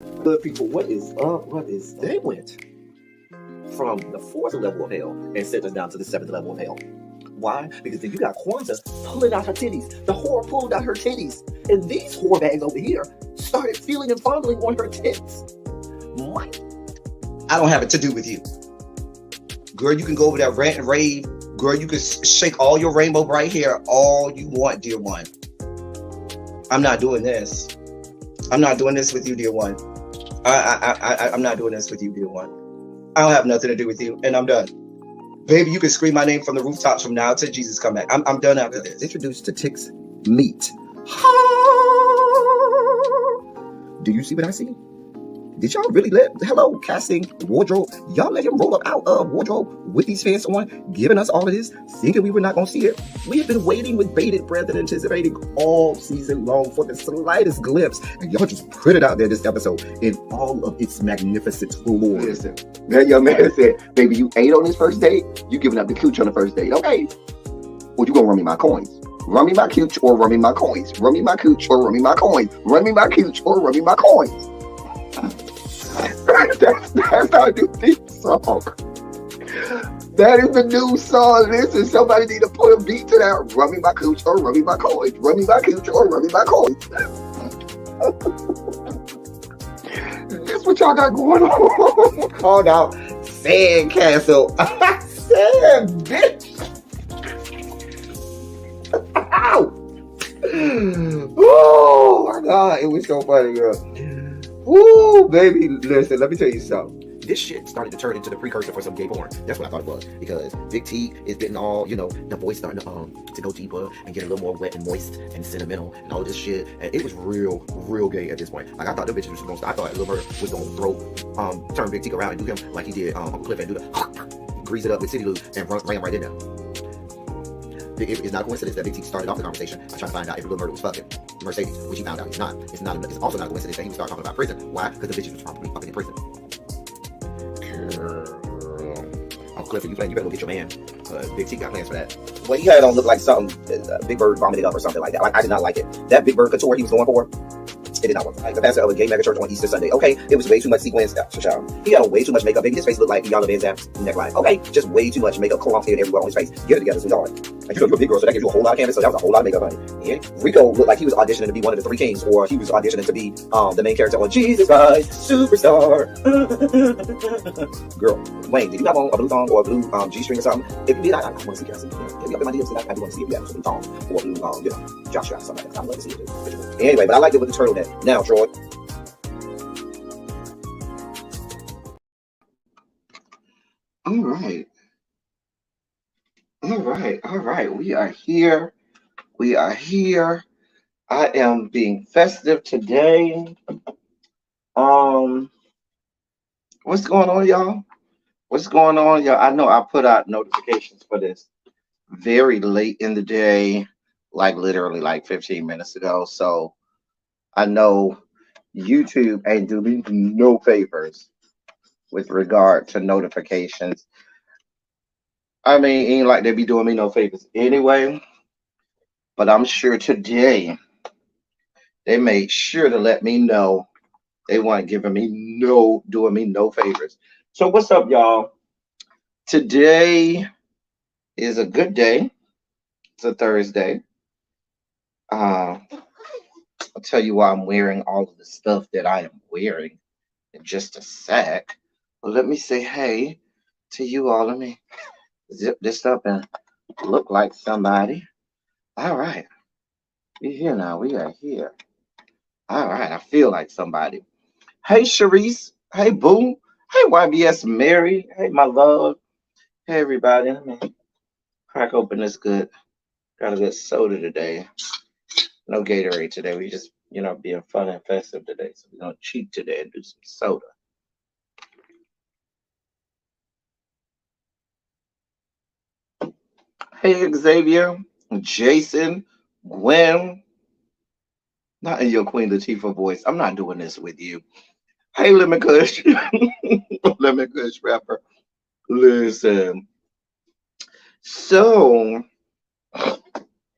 Good people, what is up? What is they went from the fourth level of hell and sent us down to the seventh level of hell. Why? Because then you got Kwanzaa pulling out her titties. The whore pulled out her titties. And these whore bags over here started feeling and fondling on her tits. Mike. I don't have it to do with you. Girl, you can go over there, rant and rave. Girl, you can shake all your rainbow bright hair all you want, dear one. I'm not doing this. I'm not doing this with you, dear one. I'm not doing this with you, dear one. I don't have nothing to do with you, and I'm done. Baby, you can scream my name from the rooftops from now till Jesus come back. I'm done after this. Introduced to Tick's meat. Do you see what I see? Did y'all really hello, casting, wardrobe, y'all let him roll up out of wardrobe with these fans on, giving us all of this, thinking we were not going to see it? We have been waiting with bated breath and anticipating all season long for the slightest glimpse, and y'all just put it out there this episode in all of its magnificent glory. Listen, that young man said, baby, you ate on this first date, you giving up the cooch on the first date, okay? Or you gonna run me my coins. Run me my cooch or run me my coins. Run me my cooch or run me my coins. Run me my cooch or run me my coins. That's our new theme song. That is the new song. Listen, somebody need to put a beat to that. Run me my cooch or run me my coins. Run me my cooch or run me my coins. This what y'all got going on. Called out Sandcastle. Sand, bitch. Ow. Oh my God, it was so funny, girl. Ooh, baby, listen, let me tell you something. This shit started to turn into the precursor for some gay porn. That's what I thought it was. Because Big T is getting all, the voice starting to go deeper and get a little more wet and moist and sentimental and all this shit. And it was real gay at this point. Like, I thought the bitches was going to, I thought Lil Bird was going to turn Big T around and do him like he did Uncle Cliff and do the, grease it up with City Lou and ran right in there. It's not a coincidence that Big T started off the conversation by trying to find out if Lil Murder was fucking Mercedes, which he found out he's not. It's also not a coincidence that he would start talking about prison. Why? Because the bitches was probably fucking in prison. Girl. Uncle Clifford, you better go get your man. Big T got plans for that. Well, he had on look like something Big Bird vomited up or something like that. Like, I did not like it. That Big Bird couture he was going for, it did not work. Like the pastor of a gay mega church on Easter Sunday. Okay, it was way too much sequins. He had on way too much makeup. Baby, his face looked like Yana Van Zam's neckline. Okay, just way too much makeup, clumped in everywhere on his face. Get it together, sweetheart. Like, you're a big girl, so that gives you a whole lot of canvas. So that was a whole lot of makeup, honey. Yeah. Rico looked like he was auditioning to be one of the three kings, or he was auditioning to be the main character on Jesus Christ Superstar. Girl, Wayne, did you have on a blue thong or a blue G-string or something? If you did, I want to see Cassie. Get me up in my DMs. I do want to see if you have some thongs or blue, Josh strap, something like that. I'd love to see it. Anyway, but I liked it with the turtleneck. Now, Troy. All right. We are here. I am being festive today. What's going on, y'all? I know I put out notifications for this very late in the day, like literally like 15 minutes ago. So I know YouTube ain't doing no favors with regard to notifications. I mean, ain't like they be doing me no favors anyway. But I'm sure today they made sure to let me know they weren't doing me no favors. So what's up, y'all? Today is a good day. It's a Thursday. I'll tell you why I'm wearing all of the stuff that I am wearing in just a sec. But let me say hey to you all. Let me zip this up and look like somebody. All right. We're here now. We are here. All right. I feel like somebody. Hey, Sharice. Hey, Boo. Hey, YBS Mary. Hey, my love. Hey, everybody. Let me crack open this good. Got a good soda today. No Gatorade today. We just, being fun and festive today. So we're going to cheat today and do some soda. Hey, Xavier, Jason, Gwen. Not in your Queen Latifah voice. I'm not doing this with you. Hey, Lemon Kush. Lemon Kush rapper. Listen. So,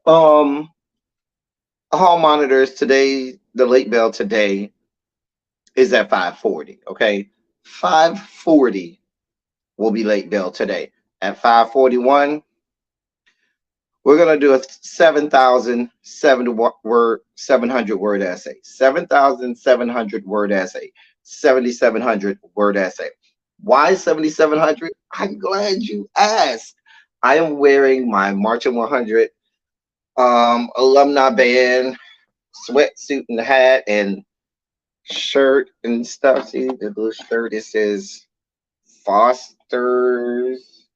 hall monitors today, the late bell today is at 5:40. Okay, 5:40 will be late bill today. At 5:41, we're gonna do a 7,700 word essay. 7,700 word essay. 7,700 word essay. Why 7,700? I'm glad you asked. I am wearing my Marching 100 alumni band sweatsuit and hat and shirt and stuff. See the little shirt. It says Foster's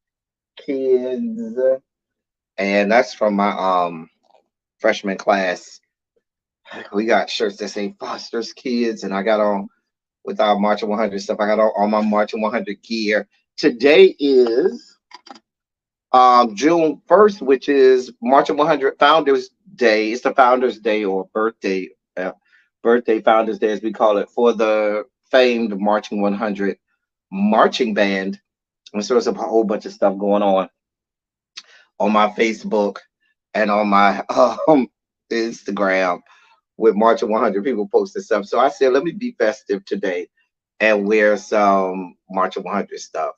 Kids, and that's from my freshman class. We got shirts that say Foster's Kids, and I got on with our Marching 100 stuff. I got on all my Marching 100 gear. Today is June 1st, which is Marching 100 Founders Day. It's the Founders Day or birthday, birthday Founders Day, as we call it, for the famed Marching 100 marching band. And so there's a whole bunch of stuff going on my Facebook and on my Instagram with Marching 100 people posting stuff. So I said, let me be festive today and wear some Marching 100 stuff.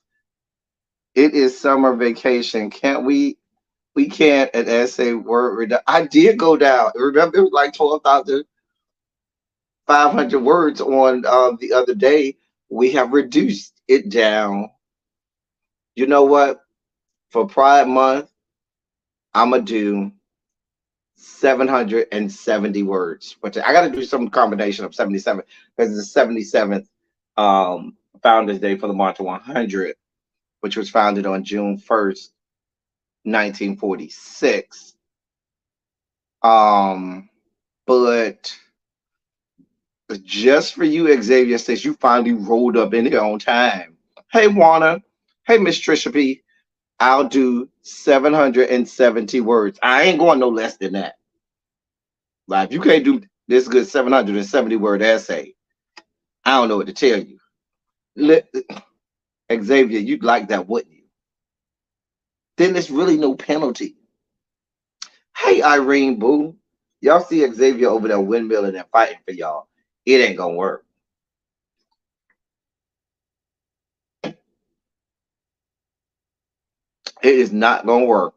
It is summer vacation. Can't we? We can't at essay word. I did go down. Remember, it was like 12,500 words on the other day. We have reduced it down. You know what? For Pride Month, I'm gonna do 770 words. But I got to do some combination of 77 because it's the 77th Founders Day for the March 100, which was founded on June 1st, 1946. But just for you, Xavier says you finally rolled up in here on time. Hey, Warner. Hey, Miss Trisha P. I'll do 770 words. I ain't going no less than that. Like, if you can't do this good 770 word essay, I don't know what to tell you. Xavier, you'd like that, wouldn't you? Then there's really no penalty. Hey, Irene Boo. Y'all see Xavier over there windmilling and fighting for y'all. It ain't gonna work. It is not gonna work.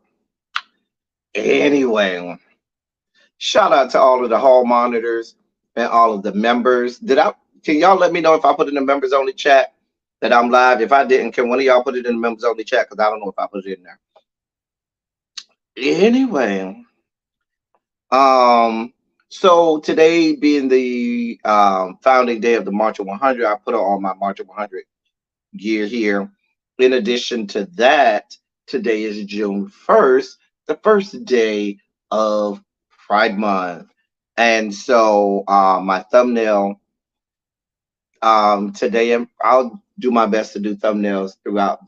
Anyway, shout out to all of the hall monitors and all of the members. Can y'all let me know if I put in the members only chat that I'm live? If I didn't, can one of y'all put it in the members only chat? Because I don't know if I put it in there. Anyway, so today being the founding day of the March of 100, I put on my March of 100 gear here. In addition to that, today is June 1st, the first day of Pride Month. And so my thumbnail today, I'll do my best to do thumbnails throughout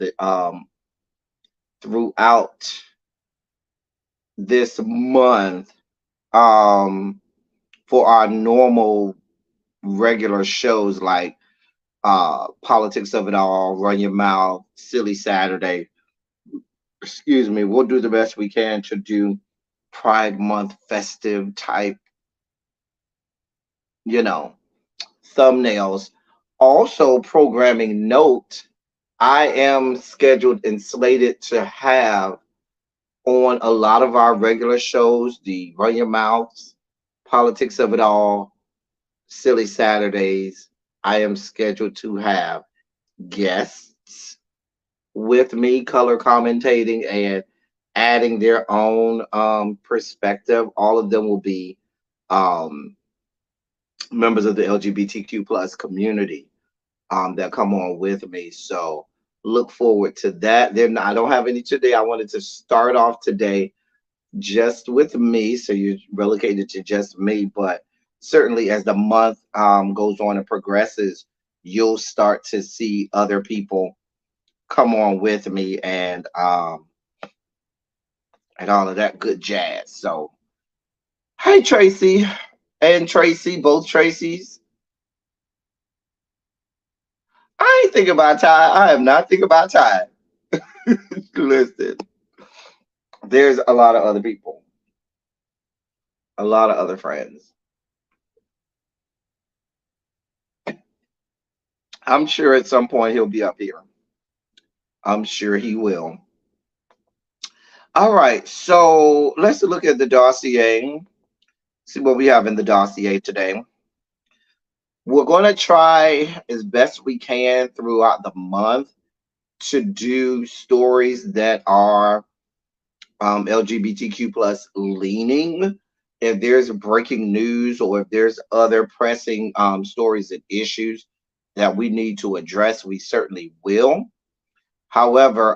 this month for our normal regular shows like Politics of It All, Run Your Mouth, Silly Saturday. Excuse me, we'll do the best we can to do Pride Month festive type, thumbnails. Also, programming note, I am scheduled and slated to have on a lot of our regular shows, the Run Your Mouths, Politics of It All, Silly Saturdays. I am scheduled to have guests with me, color commentating and adding their own perspective. All of them will be members of the LGBTQ plus community that come on with me. So look forward to that. I don't have any today. I wanted to start off today just with me, so you're relegated to just me. But certainly as the month goes on and progresses, you'll start to see other people come on with me and all of that good jazz. So hey, Tracy and Tracy, both Tracys. I ain't thinking about time. I am not thinking about time. Listen, there's a lot of other people, a lot of other friends. I'm sure at some point he'll be up here. I'm sure he will. All right, so let's look at the dossier. See what we have in the dossier today. We're going to try as best we can throughout the month to do stories that are LGBTQ plus leaning. If there's breaking news or if there's other pressing stories and issues that we need to address, we certainly will. However,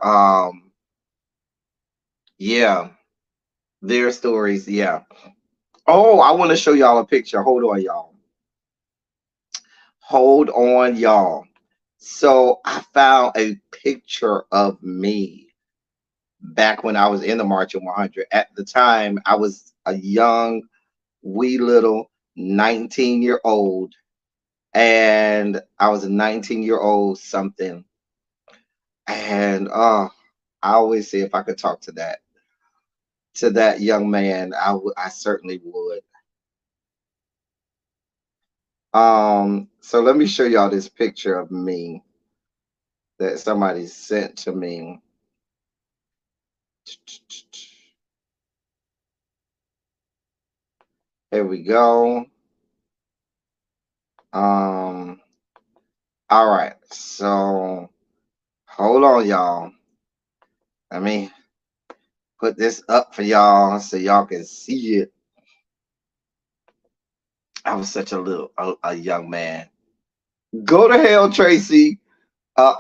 yeah, their stories, yeah. Oh, I want to show y'all a picture. Hold on, y'all. Hold on, y'all. So I found a picture of me back when I was in the March of 100. At the time, I was a young, wee little 19-year-old, and I was a 19-year-old something. And I always say if I could talk to that young man, I certainly would. So let me show y'all this picture of me that somebody sent to me. Here we go. Um, all right, so hold on, y'all. Let me put this up for y'all so y'all can see it. I was such a young man. Go to hell, Tracy.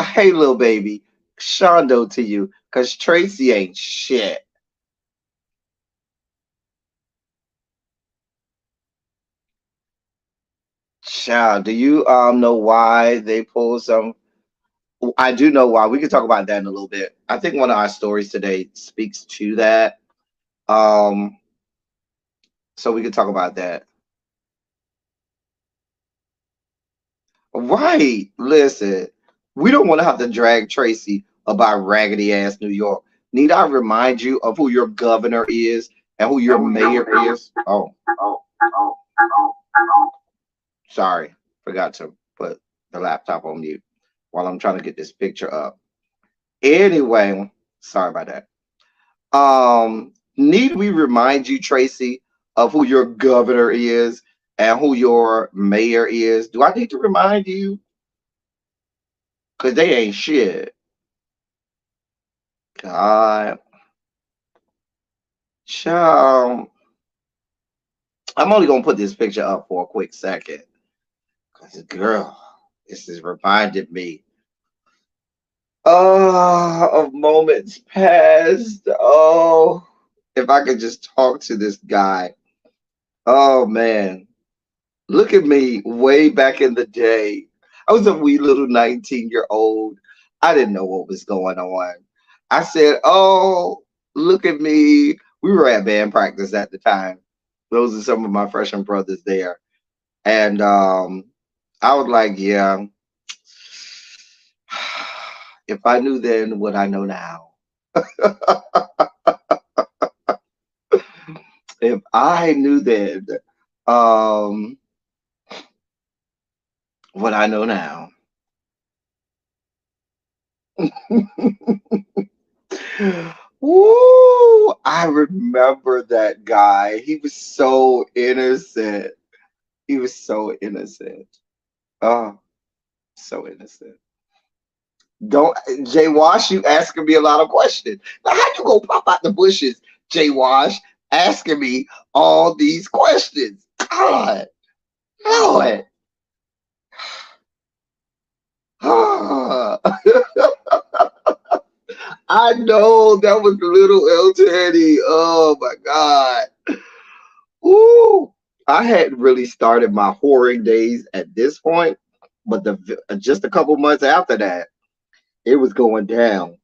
Hey, little baby. Shondo to you, cause Tracy ain't shit. Child, do you know why they pull some? I do know why. We can talk about that in a little bit. I think one of our stories today speaks to that. Um, so we can talk about that. Right. Listen, we don't want to have to drag Tracy about raggedy ass New York. Need I remind you of who your governor is and who your mayor is? Sorry. Forgot to put the laptop on mute while I'm trying to get this picture up. Anyway, sorry about that. Need we remind you, Tracy, of who your governor is and who your mayor is? Do I need to remind you? Because they ain't shit. God. Child, I'm only gonna put this picture up for a quick second. Cause girl, this has reminded me of moments past. Oh, if I could just talk to this guy. Oh man. Look at me way back in the day. I was a wee little 19-year-old. I didn't know what was going on. I said, oh, look at me. We were at band practice at the time. Those are some of my freshman brothers there. And I was like, yeah, if I knew then what I know now. If I knew then um, what I know now. Woo! I remember that guy. He was so innocent. He was so innocent. Oh, so innocent. Don't Jay Wash, you asking me a lot of questions. Now how you gonna pop out the bushes, Jay Wash, asking me all these questions? God, Lord. I know that was little El Teddy. Oh my God. Ooh. I had really started my whoring days at this point, but just a couple months after that, it was going down.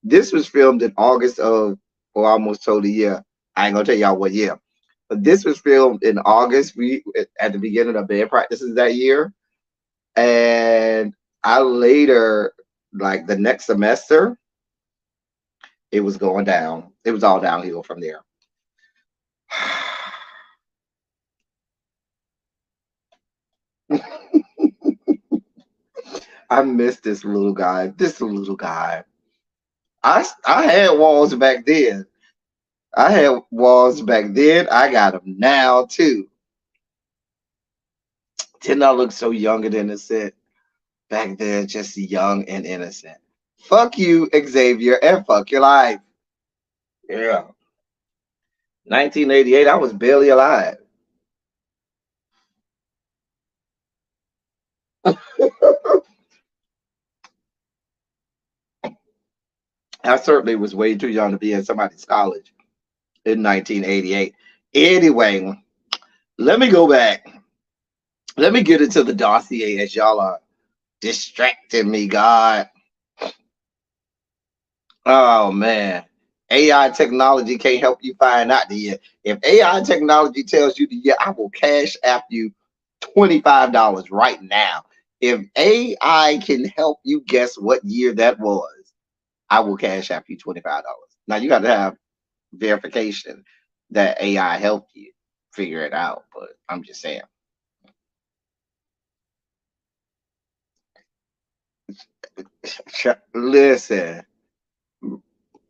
This was filmed in August of, or almost totally year. I ain't gonna tell y'all what year, but this was filmed in August. We at the beginning of band practices that year, and I later, like the next semester, it was going down. It was all downhill from there. I miss this little guy. This little guy. I had walls back then. I had walls back then. I got them now too. Didn't I look so young and innocent back then? Just young and innocent. Fuck you, Xavier, and fuck your life. Yeah. 1988, I was barely alive. I certainly was way too young to be in somebody's college in 1988. Anyway, let me go back. Let me get into the dossier as y'all are distracting me, God. Oh man. AI technology can't help you find out the year. If AI technology tells you the year, I will cash app you $25 right now. If AI can help you guess what year that was, I will cash app you $25. Now you got to have verification that AI helped you figure it out, but I'm just saying. Listen,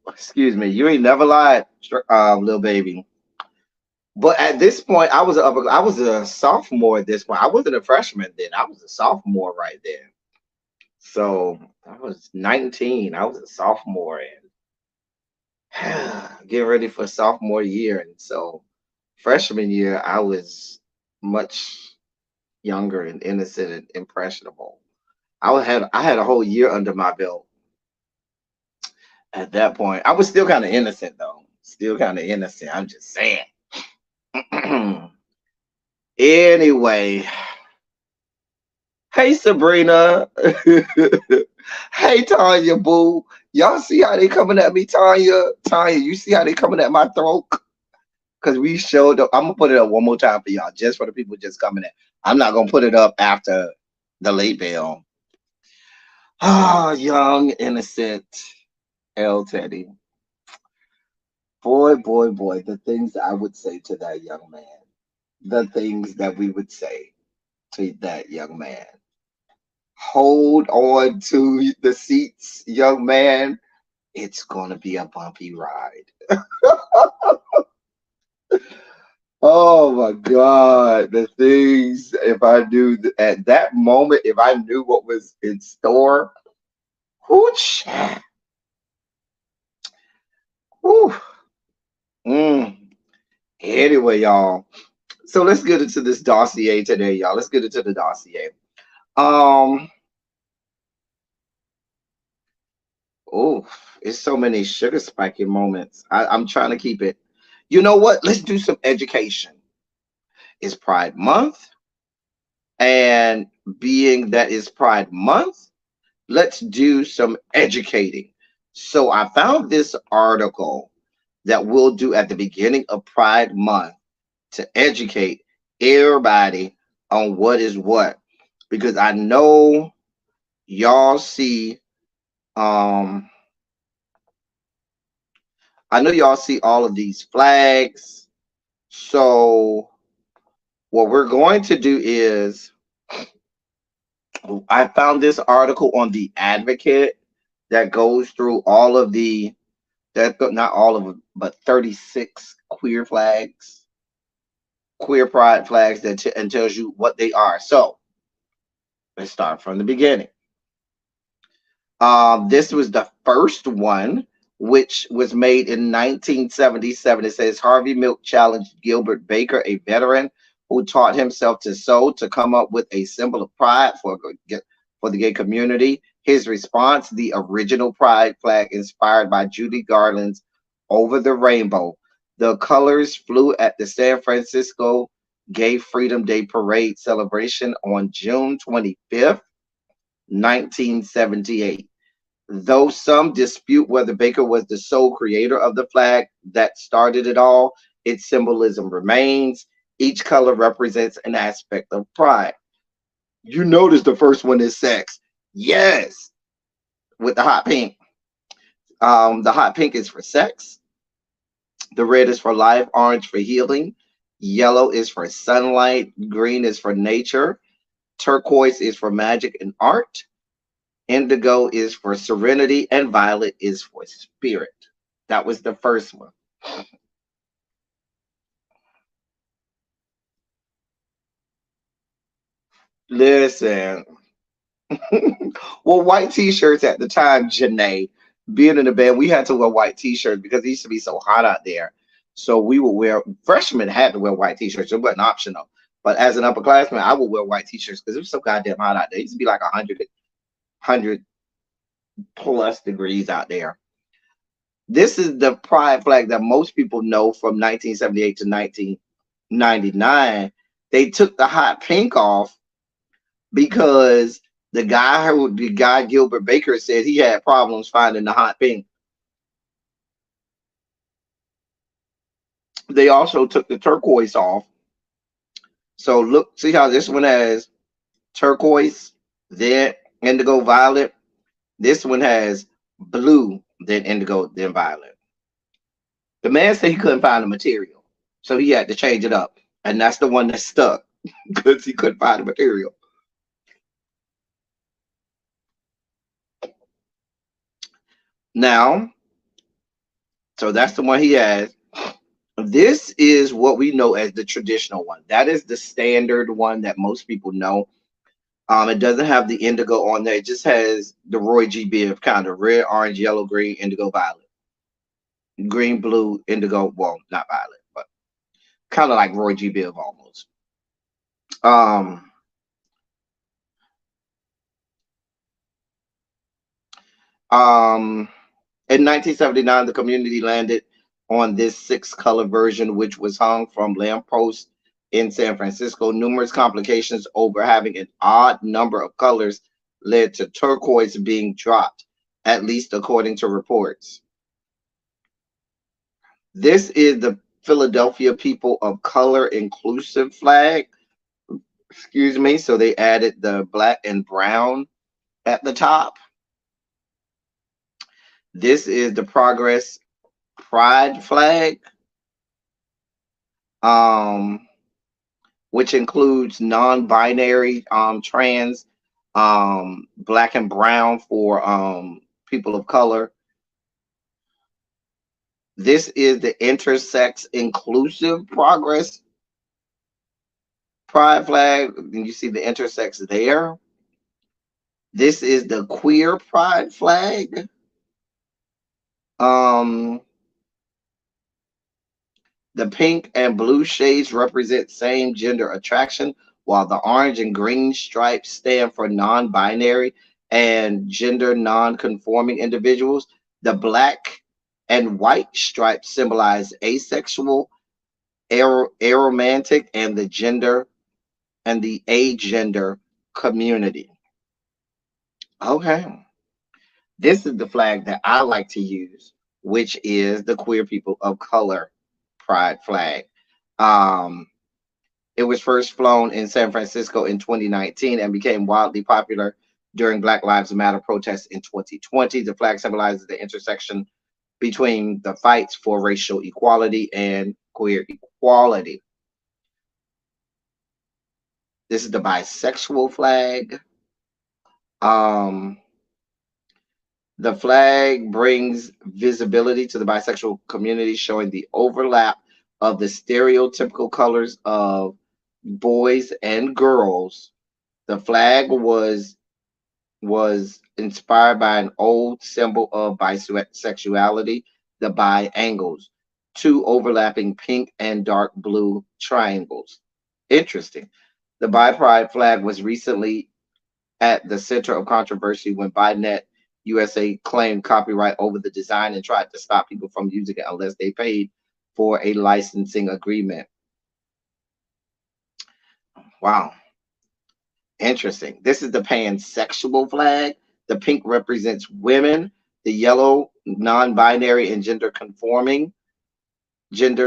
excuse me, you ain't never lied, little baby. But at this point, I was a sophomore at this point. I wasn't a freshman then. I was a sophomore right there. So I was 19. I was a sophomore and getting ready for sophomore year. And so freshman year, I was much younger and innocent and impressionable. I had a whole year under my belt at that point. I was still kind of innocent though. Still kind of innocent. I'm just saying. Anyway, hey Sabrina. Hey Tanya Boo. Y'all see how they coming at me, Tanya? Tanya, you see how they coming at my throat? Because we showed up. I'm gonna put it up one more time for y'all, just for the people just coming in. I'm not gonna put it up after the late bell. Ah, young, innocent L Teddy. Boy, boy, boy, the things I would say to that young man. The things that we would say to that young man. Hold on to the seats, young man. It's going to be a bumpy ride. Oh my God. The things, if I knew at that moment, if I knew what was in store, whoosh, whew, mm. Anyway, y'all. So let's get into this dossier today, y'all. Let's get into the dossier. Um, oh, it's so many sugar spiking moments. I'm trying to keep it. You know what? Let's do some education. It's Pride Month, and being that is Pride Month, let's do some educating. So I found this article that we'll do at the beginning of Pride Month to educate everybody on what is what, because y'all see um I know y'all see all of these flags. So what we're going to do is I found this article on the Advocate that goes through all of the that not all of them, but 36 queer pride flags and tells you what they are. So let's start from the beginning. This was the first one, which was made in 1977. It says Harvey Milk challenged Gilbert Baker, a veteran who taught himself to sew, to come up with a symbol of pride for the gay community. His response: the original pride flag, inspired by Judy Garland's "Over the Rainbow." The colors flew at the San Francisco Gay Freedom Day parade celebration on June 25th, 1978. Though some dispute whether Baker was the sole creator of the flag that started it all, its symbolism remains. Each color represents an aspect of pride. You notice the first one is sex. Yes, with the hot pink. The hot pink is for sex. The red is for life. Orange for healing. Yellow is for sunlight. Green is for nature. Turquoise is for magic and art. Indigo is for serenity, and violet is for spirit. That was the first one. Listen, well, white t-shirts at the time, Janae, being in the band, we had to wear white t-shirts because it used to be so hot out there. So we would wear, freshmen had to wear white t-shirts. It wasn't optional. But as an upperclassman, I would wear white t-shirts because it was so goddamn hot out there. It used to be like 100 plus degrees out there. This is the pride flag that most people know from 1978 to 1999. They took the hot pink off because the guy Gilbert Baker said he had problems finding the hot pink. They also took the turquoise off. So look, see how this one has turquoise, then indigo, violet. This one has blue, then indigo, then violet. The man said he couldn't find the material, so he had to change it up, and that's the one that stuck because he couldn't find the material. Now, so that's the one he has. This is what we know as the traditional one. That is the standard one that most people know. It doesn't have the indigo on there. It just has the Roy G. Biv kind of red, orange, yellow, green, indigo, violet, green, blue, indigo. Well, not violet, but kind of like Roy G. Biv almost. Um, um, in 1979, the community landed on this six-color version, which was hung from lampposts in San Francisco. Numerous complications over having an odd number of colors led to turquoise being dropped, at least according to reports. This is the Philadelphia People of Color Inclusive flag. Excuse me. So they added the black and brown at the top. This is the Progress Pride flag, um, which includes non-binary, trans, black and brown for people of color. This is the intersex inclusive progress pride flag. And you see the intersex there. This is the queer pride flag. Um, the pink and blue shades represent same gender attraction, while the orange and green stripes stand for non binary and gender non conforming individuals. The black and white stripes symbolize asexual, aromantic, and the gender and the agender community. Okay. This is the flag that I like to use, which is the Queer People of Color Pride flag. Um, it was first flown in San Francisco in 2019 and became wildly popular during Black Lives Matter protests in 2020. The flag symbolizes the intersection between the fights for racial equality and queer equality. This is the bisexual flag. Um, the flag brings visibility to the bisexual community, showing the overlap of the stereotypical colors of boys and girls. The flag was inspired by an old symbol of bisexuality, the biangles, two overlapping pink and dark blue triangles. Interesting. The bi pride flag was recently at the center of controversy when Biden USA claimed copyright over the design and tried to stop people from using it unless they paid for a licensing agreement. Wow. Interesting. This is the pansexual flag. The pink represents women, the yellow non-binary and gender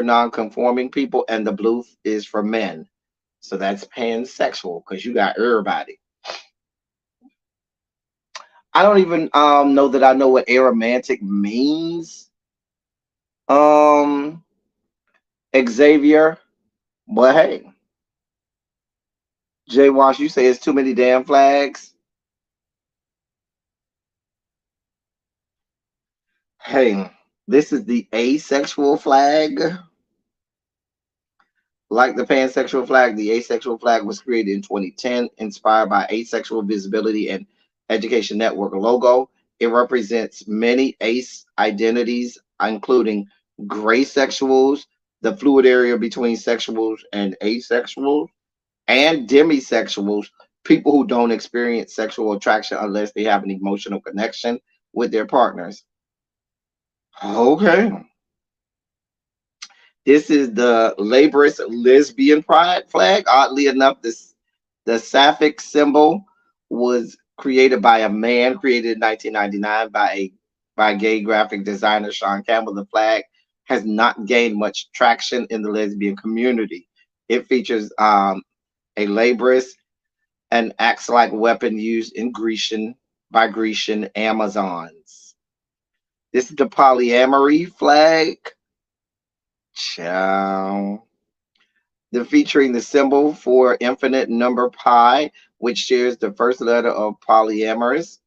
non-conforming people, and the blue is for men. So that's pansexual because you got everybody. I don't even know that I know what aromantic means. Um Xavier, but hey, Jay Wash, you say it's too many damn flags. Hey, this is the asexual flag. Like the pansexual flag, the asexual flag was created in 2010, inspired by Asexual Visibility and Education Network logo. It represents many ace identities, including gray sexuals, the fluid area between sexuals and asexuals, and demisexuals, people who don't experience sexual attraction unless they have an emotional connection with their partners. Okay. This is the laborious lesbian pride flag. Oddly enough, the sapphic symbol was created by a man, created in 1999 by gay graphic designer Sean Campbell. The flag has not gained much traction in the lesbian community. It features a laborious and axe-like weapon used in Grecian by Grecian Amazons. This is the polyamory flag. Ciao. The featuring the symbol for infinite number pi, which shares the first letter of polyamorous.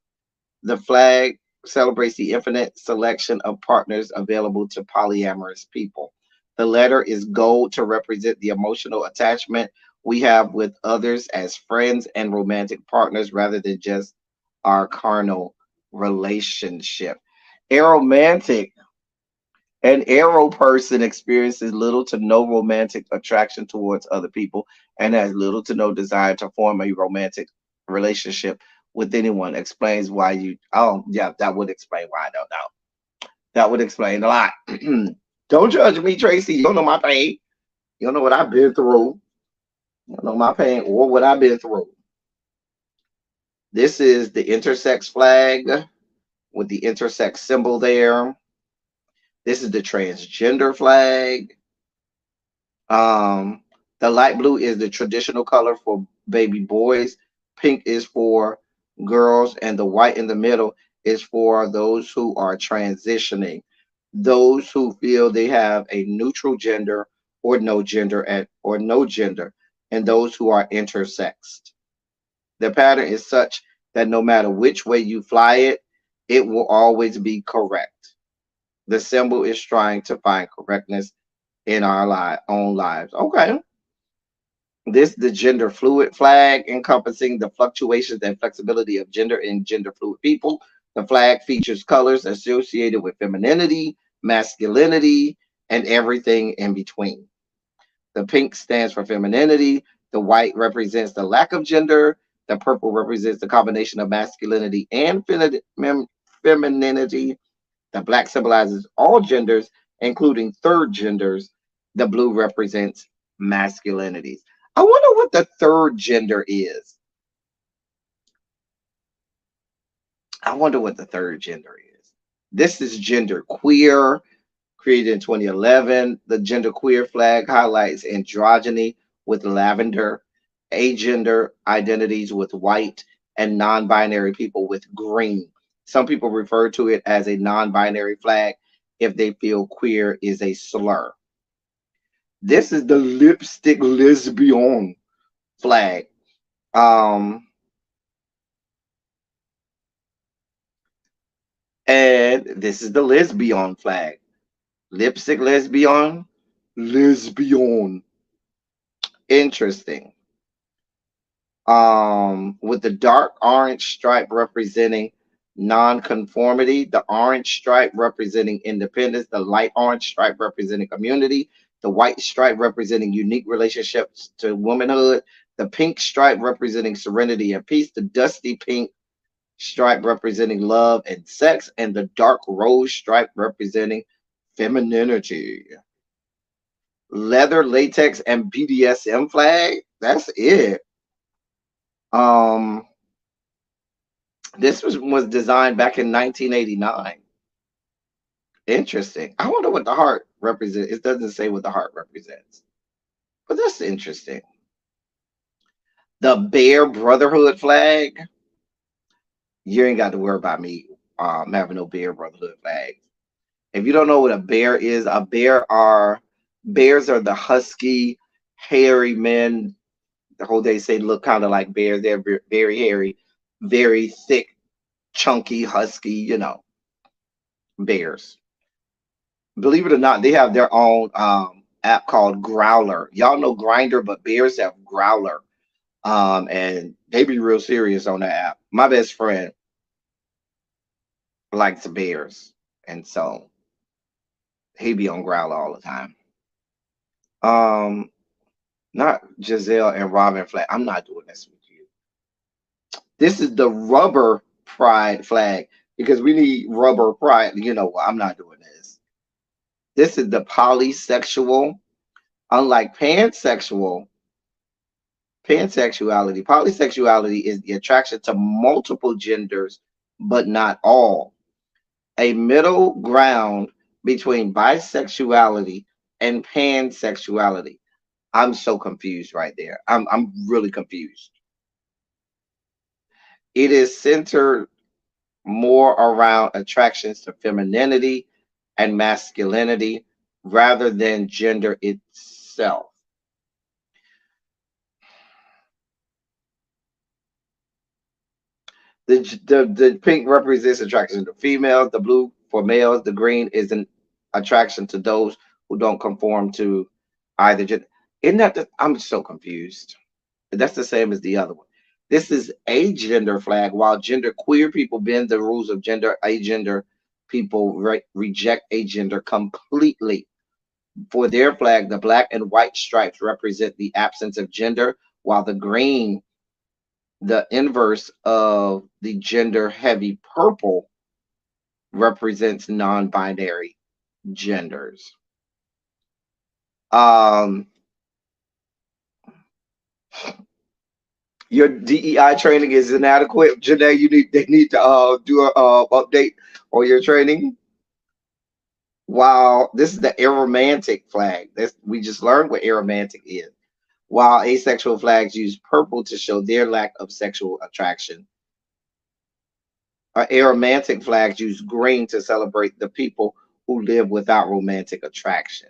The flag celebrates the infinite selection of partners available to polyamorous people. The letter is gold to represent the emotional attachment we have with others as friends and romantic partners rather than just our carnal relationship. Aromantic, an arrow person experiences little to no romantic attraction towards other people and has little to no desire to form a romantic relationship with anyone. Explains why you, oh, yeah, that would explain why I don't know. That would explain a lot. Don't judge me, Tracy. You don't know my pain. You don't know what I've been through. You don't know my pain or what I've been through. This is the intersex flag with the intersex symbol there. This is the transgender flag. Um, the light blue is the traditional color for baby boys. Pink is for girls, and the white in the middle is for those who are transitioning, those who feel they have a neutral gender or no gender, and those who are intersexed. The pattern is such that no matter which way you fly it, it will always be correct. The symbol is trying to find correctness in our own lives. Okay. This the gender fluid flag encompassing the fluctuations and flexibility of gender in gender fluid people. The flag features colors associated with femininity, masculinity, and everything in between. The pink stands for femininity, the white represents the lack of gender, the purple represents the combination of masculinity and femininity, the black symbolizes all genders, including third genders. The blue represents masculinities. I wonder what the third gender is. I wonder what the third gender is. This is gender queer, created in 2011. The gender queer flag highlights androgyny with lavender, agender identities with white, and non binary people with green. Some people refer to it as a non binary flag if they feel queer is a slur. This is the lipstick lesbian flag. Um, and this is the lesbian flag. Lipstick lesbian, lesbian. Interesting. With the dark orange stripe representing non-conformity, the orange stripe representing independence, the light orange stripe representing community, the white stripe representing unique relationships to womanhood, the pink stripe representing serenity and peace, the dusty pink stripe representing love and sex, and the dark rose stripe representing femininity. Leather, latex, and BDSM flag. That's it. Um, this was designed back in 1989. Interesting. I wonder what the heart represents. It doesn't say what the heart represents, but that's interesting. The Bear Brotherhood flag. You ain't got to worry about me having no Bear Brotherhood flag. If you don't know what a bear is, bears are the husky, hairy men. The whole day say look kind of like bears. They're very hairy, very thick, chunky, husky. Bears. Believe it or not, they have their own app called Growler. Y'all know Grinder, but Bears have Growler. And they be real serious on that app. My best friend likes the Bears, and so he be on Growler all the time. Um, Not Giselle and Robin Flag. I'm not doing this with you. This is the rubber pride flag because we need rubber pride. You know what? I'm not doing this. This is the polysexual. Unlike polysexuality is the attraction to multiple genders, but not all. A middle ground between bisexuality and pansexuality. I'm so confused right there. I'm really confused. It is centered more around attractions to femininity and masculinity rather than gender itself. The pink represents attraction to females, the blue for males, the green is an attraction to those who don't conform to either gender. Isn't that I'm so confused. That's the same as the other one. This is a gender flag, while gender queer people bend the rules of gender. Agender people reject agender completely. For their flag, the black and white stripes represent the absence of gender, while the green, the inverse of the gender heavy purple, represents non-binary genders. Um, your DEI training is inadequate. Janae, they need to do a update on your training. While this is the aromantic flag, this we just learned what aromantic is. While asexual flags use purple to show their lack of sexual attraction, aromantic flags use green to celebrate the people who live without romantic attraction.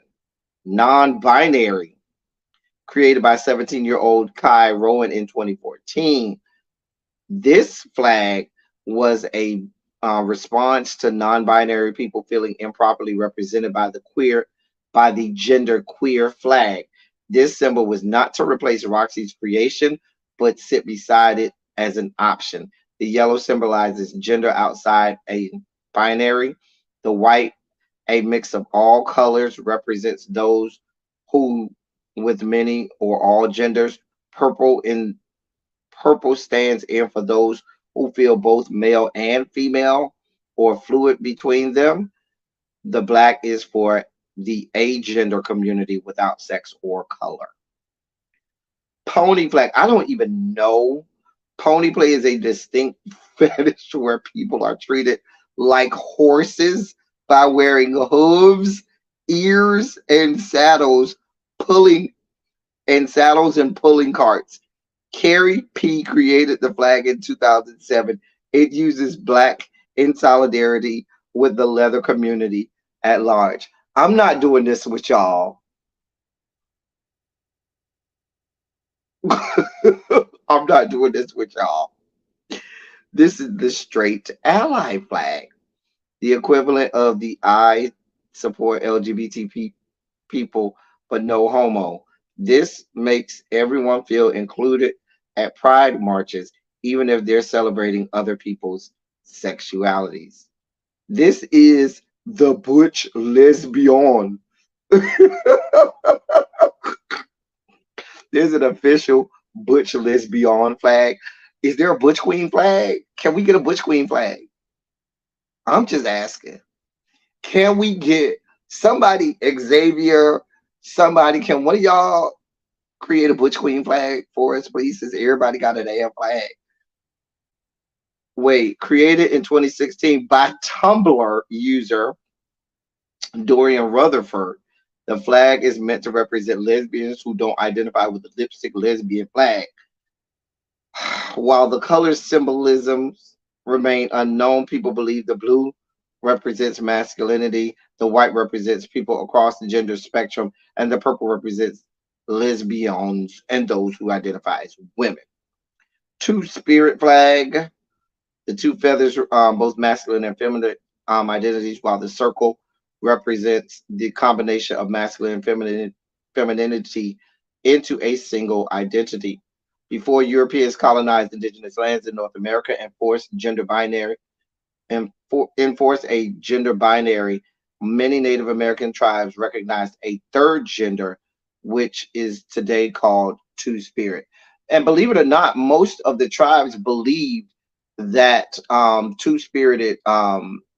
Non-binary, created by 17-year-old Kai Rowan in 2014. This flag was a response to non-binary people feeling improperly represented by the gender queer flag. This symbol was not to replace Roxy's creation, but sit beside it as an option. The yellow symbolizes gender outside a binary. The white, a mix of all colors, represents those who with many or all genders. Purple stands in for those who feel both male and female or fluid between them. The black is for the agender community without sex or color. Pony flag. I don't even know. Pony play is a distinct fetish where people are treated like horses by wearing hooves, ears, pulling saddles and pulling carts. Carrie P created the flag in 2007. It uses black in solidarity with the leather community at large. I'm not doing this with y'all. I'm not doing this with y'all. This is the straight ally flag, the equivalent of the I support LGBT people, but no homo. This makes everyone feel included at pride marches, even if they're celebrating other people's sexualities. This is the butch lesbian. There's an official butch lesbian flag. Is there a butch queen flag? Can we get a butch queen flag? I'm just asking. Can we get somebody, Xavier, somebody, can one of y'all create a butch queen flag for us, please, since everybody got a damn flag? Wait, created in 2016 by Tumblr user Dorian Rutherford. The flag is meant to represent lesbians who don't identify with the lipstick lesbian flag. While the color symbolisms remain unknown, people believe the blue represents masculinity, the white represents people across the gender spectrum, and the purple represents lesbians and those who identify as women. Two spirit flag, the two feathers, both masculine and feminine, identities, while the circle represents the combination of masculine and femininity into a single identity. Before Europeans colonized indigenous lands in North America and enforced a gender binary, many Native American tribes recognized a third gender, which is today called Two Spirit. And believe it or not, most of the tribes believed that two spirited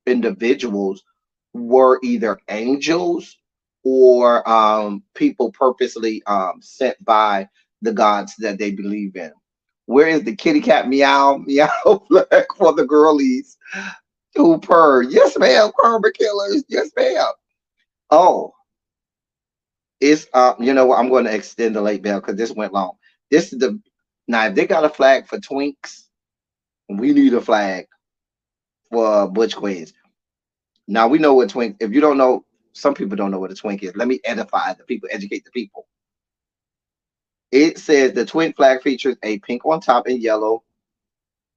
individuals were either angels or people purposely sent by the gods that they believe in. Where is the kitty cat meow meow flag for the girlies? Super. Yes, ma'am. Karma killers. Yes, ma'am. Oh, it's you know what? I'm going to extend the late bell because this went long. This is the now if they got a flag for twinks, we need a flag for butch queens. Now we know what twink. If you don't know, some people don't know what a twink is. Let me edify the people, educate the people. It says the twink flag features a pink on top and yellow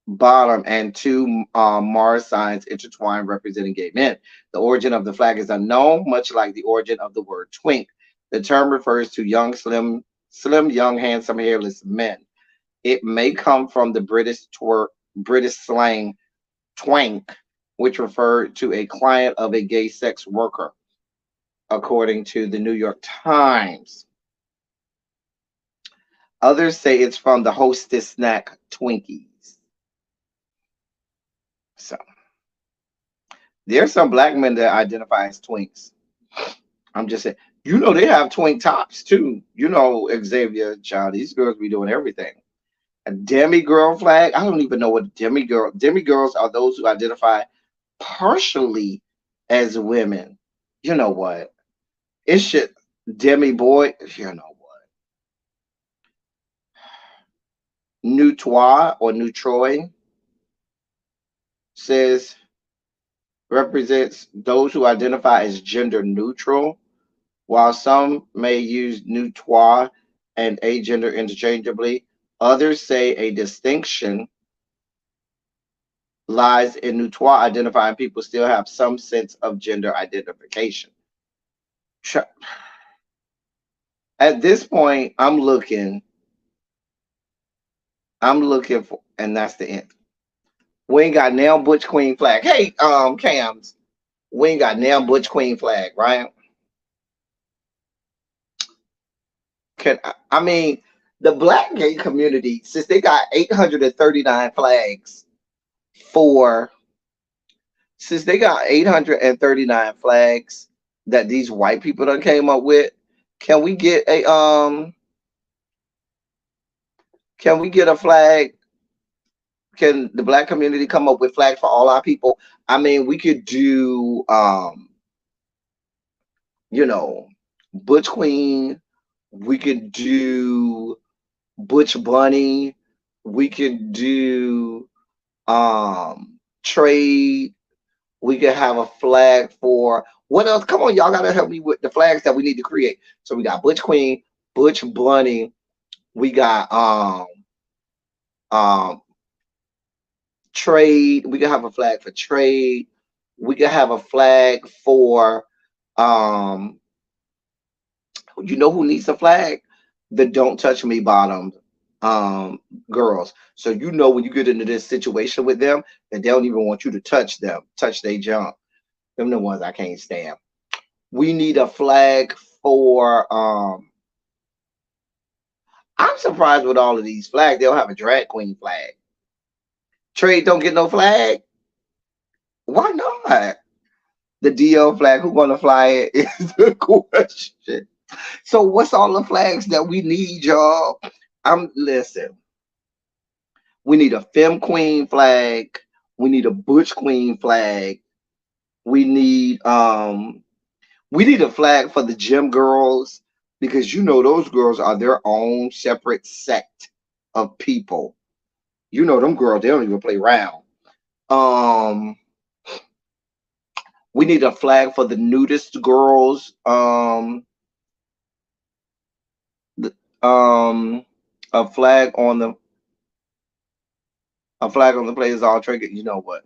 bottom and two Mars signs intertwined representing gay men. The origin of the flag is unknown, much like the origin of the word twink. The term refers to young, slim, young, handsome, hairless men. It may come from the British slang twank, which referred to a client of a gay sex worker, according to the New York Times. Others say it's from the Hostess snack Twinkies. So there's some black men that identify as twinks. I'm just saying, they have twink tops too. Xavier, child, these girls be doing everything. A demi girl flag. I don't even know what demigirls are those who identify partially as women. You know what? It should demi boy. You know what? Neutroy or Neutroy says represents those who identify as gender neutral, while some may use neutroy and agender interchangeably. Others say a distinction lies in neutroy identifying people still have some sense of gender identification. At this point, I'm looking for, and that's the end. We ain't got now Butch Queen flag. Hey, Cams, we ain't got now Butch Queen flag, right? I mean, the black gay community, since they got 839 flags for, since they got 839 flags that these white people done came up with, can we get a flag? Can the black community come up with flags for all our people? I mean, we could do Butch Queen, we could do Butch Bunny, we could do trade, we could have a flag for what else? Come on, y'all gotta help me with the flags that we need to create. So we got Butch Queen, Butch Bunny, we got trade, we could have a flag for trade, we could have a flag for who needs a flag? The Don't Touch Me bottom girls. So when you get into this situation with them, that they don't even want you to touch their junk. Them the ones I can't stand. We need a flag for I'm surprised with all of these flags. They don't have a drag queen flag. Trade don't get no flag. Why not? The DL flag, who gonna fly it is the question. So what's all the flags that we need, y'all? Listen. We need a femme queen flag. We need a butch queen flag. We need a flag for the gym girls, because those girls are their own separate sect of people. Them girls, they don't even play around. We need a flag for the nudist girls. A flag on the place is all triggered. You know what?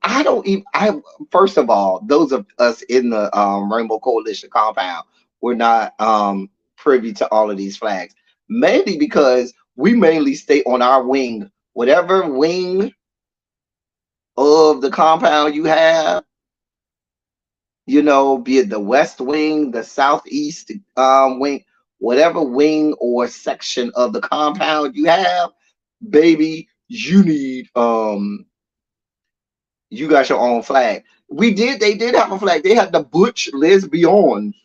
I don't even. I First of all, those of us in the Rainbow Coalition compound, we're not privy to all of these flags. Mainly because we mainly stay on our wing, whatever wing of the compound you have. Be it the west wing, the southeast wing, whatever wing or section of the compound you have, baby, you got your own flag. They did have a flag. They had the Butch Lesbians.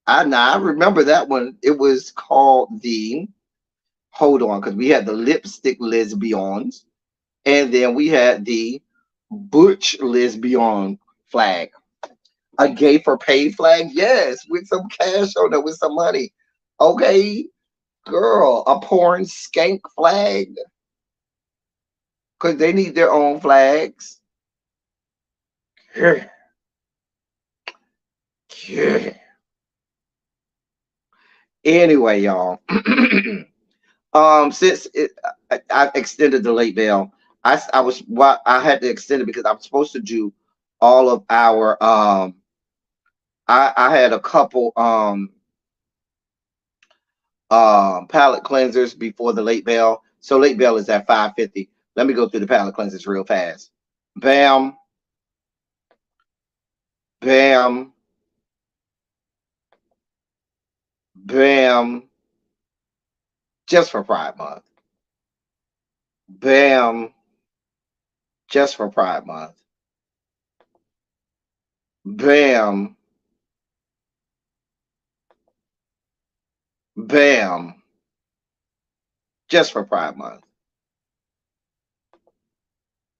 I remember that one. It was called hold on, because we had the Lipstick Lesbians, and then we had the Butch Lesbian flag. A gay for pay flag, yes, with some cash on it, with some money. Okay, girl, a porn skank flag, because they need their own flags. Yeah. Yeah. Anyway, y'all. Since I extended the late bail, I had to extend it because I'm supposed to do all of our I had a couple palate cleansers before the late bail. So late bail is at 5:50. Let me go through the palate cleansers real fast. Bam, bam, bam. Just for Pride Month. Bam, just for Pride Month. Bam, bam, just for Pride Month.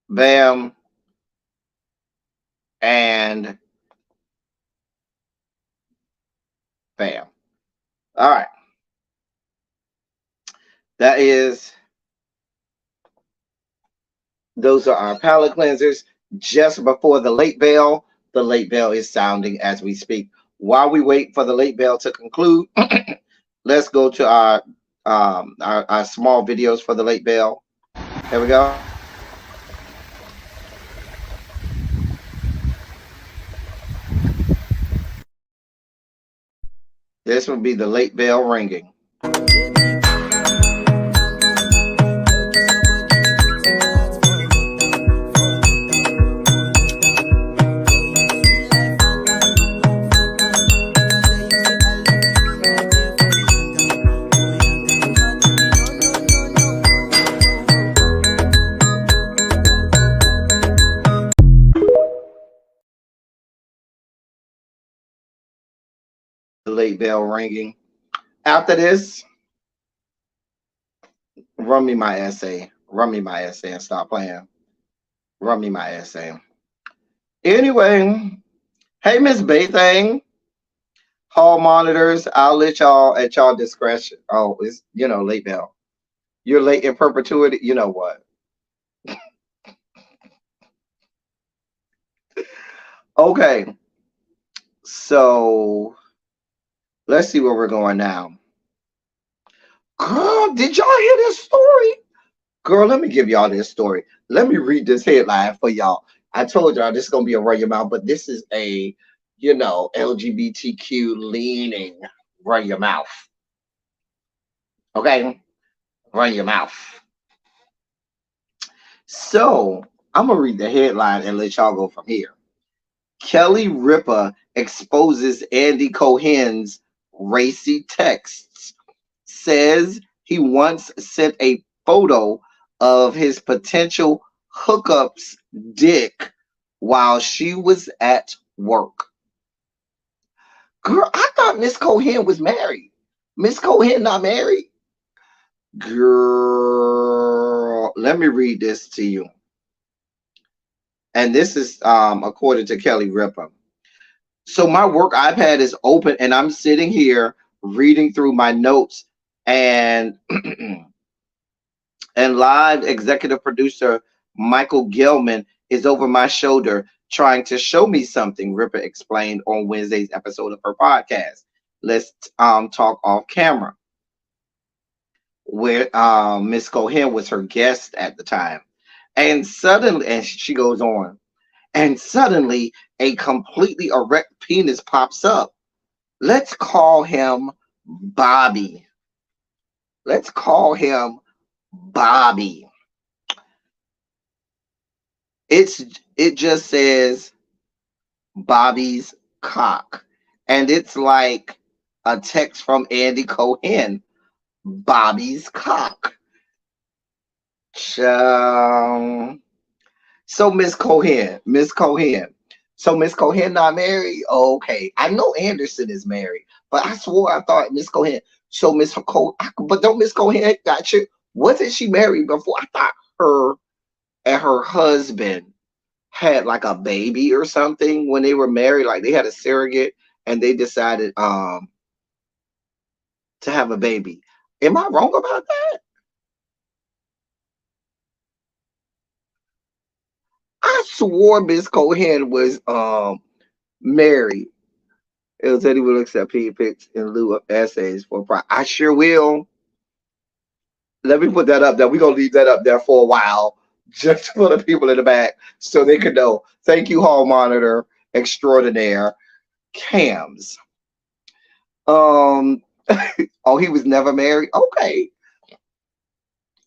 Bam, and bam. All right. Those are our palate cleansers just before the late bell. The late bell is sounding as we speak. While we wait for the late bell to conclude, let's go to our small videos for the late bell. Here we go. This will be the late bell ringing. The late bell ringing. After this, run me my essay. Run me my essay and stop playing. Run me my essay. Anyway, hey, Miss Baythang. Hall monitors, I'll let y'all at y'all discretion. Oh, it's late bell. You're late in perpetuity. You know what? Okay. So let's see where we're going now. Girl, did y'all hear this story? Girl, let me give y'all this story. Let me read this headline for y'all. I told y'all this is gonna be a run your mouth, but this is a LGBTQ leaning run your mouth. Okay? Run your mouth. So I'm gonna read the headline and let y'all go from here. Kelly Ripa exposes Andy Cohen's racy texts, says he once sent a photo of his potential hookups dick while she was at work. Girl, I thought Miss Cohen was married. Miss Cohen not married? Girl, let me read this to you. And this is according to Kelly Ripa. So my work iPad is open and I'm sitting here reading through my notes, and and live executive producer Michael Gelman is over my shoulder trying to show me something, Ripa explained on Wednesday's episode of her podcast, Let's Talk Off Camera, where Miss Cohen was her guest at the time. And suddenly, and she goes on, and suddenly a completely erect penis pops up. Let's call him Bobby. Let's call him Bobby. It's it just says Bobby's cock. And it's like a text from Andy Cohen. Bobby's cock. Um, so Miss Cohen. So Miss Cohen not married? Okay. I know Anderson is married, but I swore I thought Miss Cohen. So Miss Cohen, but don't Miss Cohen got you? Wasn't she married before? I thought her and her husband had like a baby or something when they were married, like they had a surrogate and they decided to have a baby. Am I wrong about that? I swore Miss Cohen was married. It said he will accept P pics in lieu of essays for pride. I sure will. Let me put that up there. We're gonna leave that up there for a while, just for the people in the back, so they can know. Thank you, hall monitor extraordinaire, Cams. Um, oh, he was never married. Okay.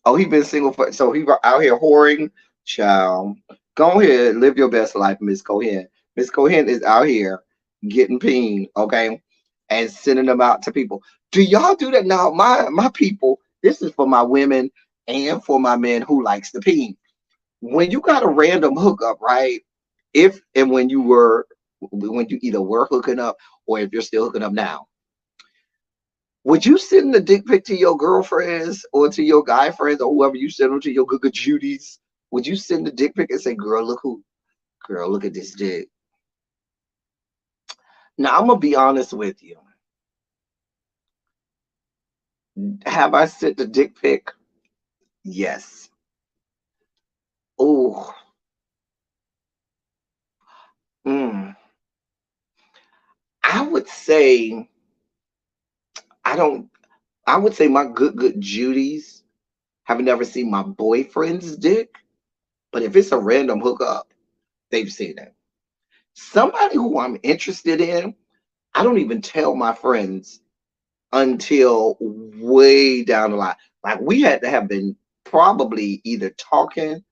Oh, he been single for so he out here whoring. Child, go ahead, live your best life, Miss Cohen. Miss Cohen is out here getting peen, okay, and sending them out to people. Do y'all do that now? My people. This is for my women and for my men who likes the peen. When you got a random hookup, right? If and when you either were hooking up or if you're still hooking up now, would you send the dick pic to your girlfriends or to your guy friends or whoever you send them to, your good Judies? Would you send the dick pic and say, "Girl, look who? Girl, look at this dick." Now I'm gonna be honest with you. Have I sent the dick pic? Yes. Oh, mm. I would say I don't. I would say my good Judies have never seen my boyfriend's dick, but if it's a random hookup, they've seen it. Somebody who I'm interested in, I don't even tell my friends until way down the line. Like we had to have been probably either talking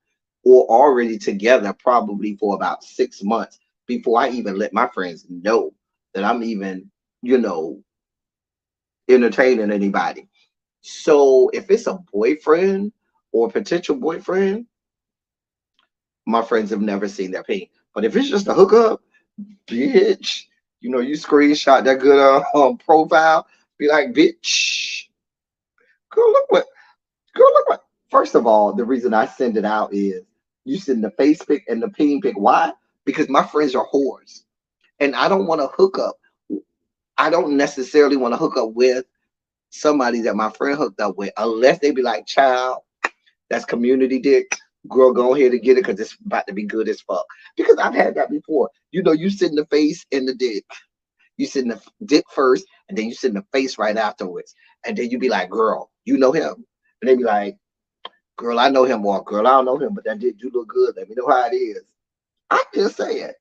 or already together probably for about 6 months before I even let my friends know that I'm even, you know, entertaining anybody. So if it's a boyfriend or potential boyfriend, my friends have never seen that pain. But if it's just a hookup, bitch, you screenshot that good profile, be like, bitch, girl, look what, girl, look what. First of all, the reason I send it out is you send the face pic and the peen pic. Why? Because my friends are whores, and I don't want to hook up. I don't necessarily want to hook up with somebody that my friend hooked up with, unless they be like, child, that's community dick. Girl, go ahead and get it because it's about to be good as fuck. Because I've had that before. You send the face and the dick. You send the dick first, and then you send the face right afterwards. And then you be like, girl, you know him. And they be like, girl, I know him, or girl, I don't know him, but that dick do look good. Let me know how it is. I'm just saying.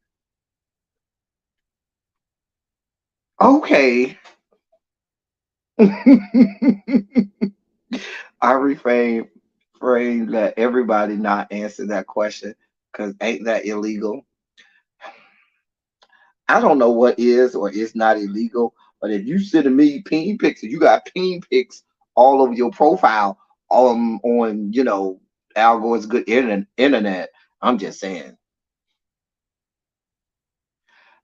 Okay. I let everybody not answer that question because ain't that illegal? I don't know what is or is not illegal, but if you send me peen pics and you got peen pics all over your profile on Al Gore's good internet, I'm just saying.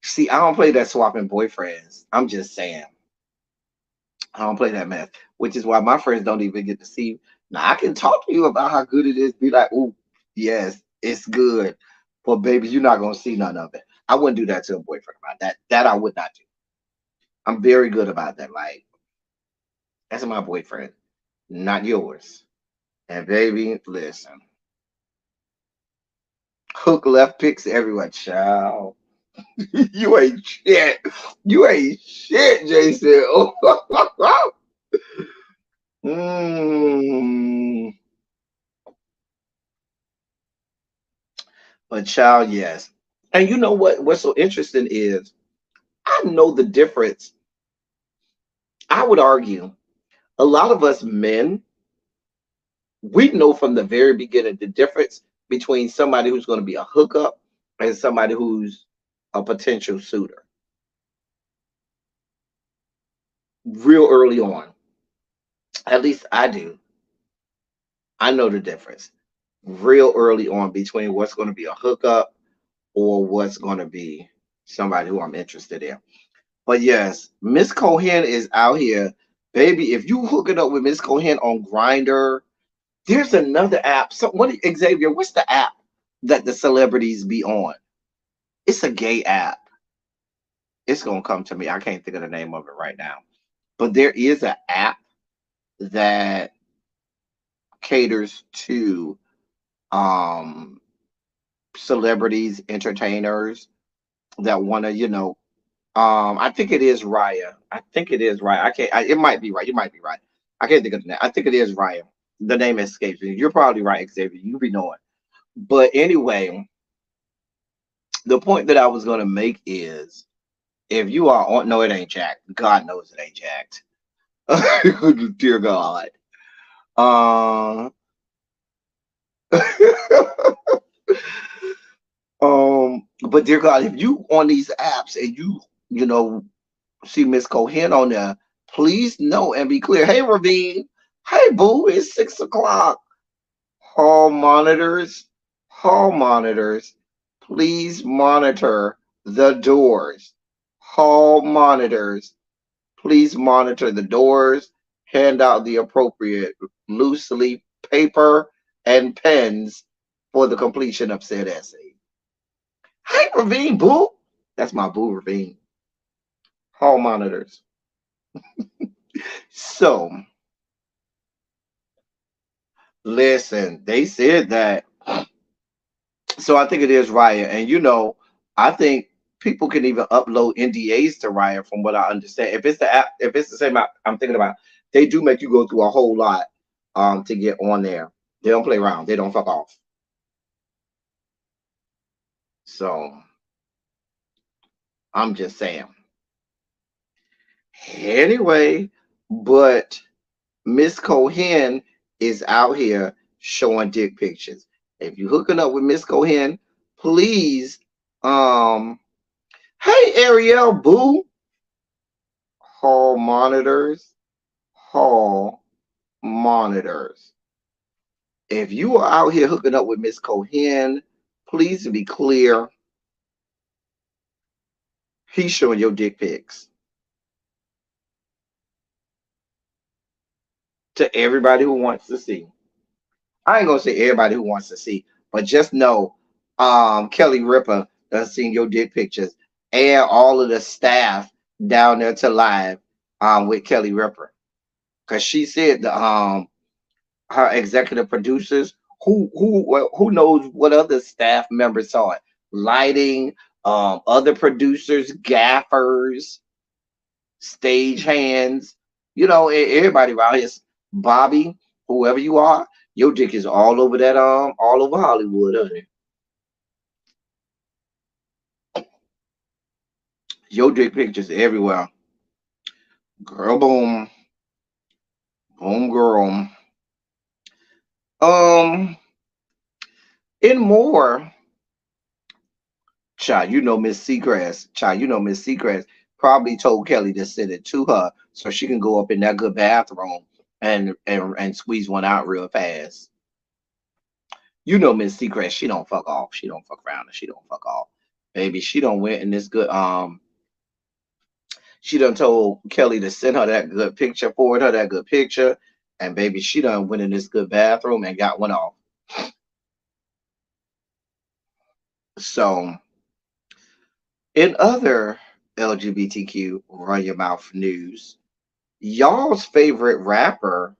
See, I don't play that swapping boyfriends. I'm just saying. I don't play that mess, which is why my friends don't even get to see. Now I can talk to you about how good it is. Be like, oh, yes, it's good, but baby, you're not gonna see none of it. I wouldn't do that to a boyfriend about that. That I would not do. I'm very good about that. Like, that's my boyfriend, not yours. And baby, listen, hook left picks everywhere, child. You ain't shit. You ain't shit, Jason. Mm. But child, yes. And you know what? What's so interesting is I know the difference. I would argue a lot of us men, we know from the very beginning the difference between somebody who's going to be a hookup and somebody who's a potential suitor real early on. At least I do. I know the difference real early on between what's going to be a hookup or what's going to be somebody who I'm interested in. But yes, Miss Cohen is out here, baby. If you hook it up with Miss Cohen on Grinder, there's another app. So what, Xavier? What's the app that the celebrities be on? It's a gay app. It's gonna come to me. I can't think of the name of it right now. But there is an app that caters to um celebrities, entertainers that want to, I think it is Raya. I think it is Raya. It might be right. You might be right. I can't think of the name. I think it is Raya. The name escapes me. You're probably right, Xavier. You be knowing. But anyway, the point that I was gonna make is if you are on, no, it ain't jacked. God knows it ain't jacked. Dear God. Um, but dear God, if you on these apps and you see Miss Cohen on there, please know and be clear. Hey, Ravine. Hey, boo. It's 6 o'clock. Hall monitors. Hall monitors. Please monitor the doors. Hall monitors. Please monitor the doors. Hand out the appropriate loose leaf paper and pens for the completion of said essay. Hey, Ravine, boo. That's my boo, Ravine. Hall monitors. So, listen, they said that. So I think it is Raya. And I think people can even upload NDAs to Raya from what I understand. If it's the app, if it's the same app I'm thinking about, they do make you go through a whole lot to get on there. They don't play around. They don't fuck off. So I'm just saying. Anyway, but Miss Cohen is out here showing dick pictures. If you hooking up with Miss Cohen, please, um, hey Ariel, boo, hall monitors, hall monitors. If you are out here hooking up with Miss Cohen, please be clear. He's showing your dick pics to everybody who wants to see. I ain't gonna say everybody who wants to see, but just know, Kelly Ripa done seen your dick pictures and all of the staff down there to live, with Kelly Ripa, because she said the her executive producers who knows what other staff members saw it, lighting, other producers, gaffers, stage hands, everybody around here, Bobby, whoever you are, your dick is all over that, all over Hollywood, honey. Your dick pictures everywhere. Girl, boom, boom, girl. Um, and more, child, Miss Seacrest, child, Miss Seacrest probably told Kelly to send it to her so she can go up in that good bathroom and squeeze one out real fast. Miss Seacrest, she don't fuck off. She don't fuck around and she don't fuck off. Baby, she don't went in this good, she done told Kelly to send her that good picture, forward her that good picture, and baby, she done went in this good bathroom and got one off. So, in other LGBTQ run your mouth news, y'all's favorite rapper,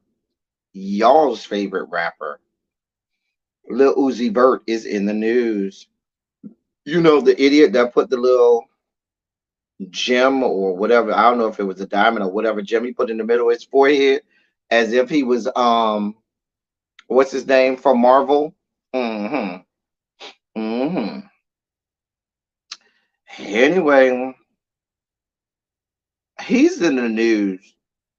y'all's favorite rapper, Lil Uzi Vert is in the news. The idiot that put the little gem or whatever, I don't know if it was a diamond or whatever gem he put in the middle of his forehead, as if he was what's his name from Marvel? Mm-hmm. Hmm. Anyway, he's in the news.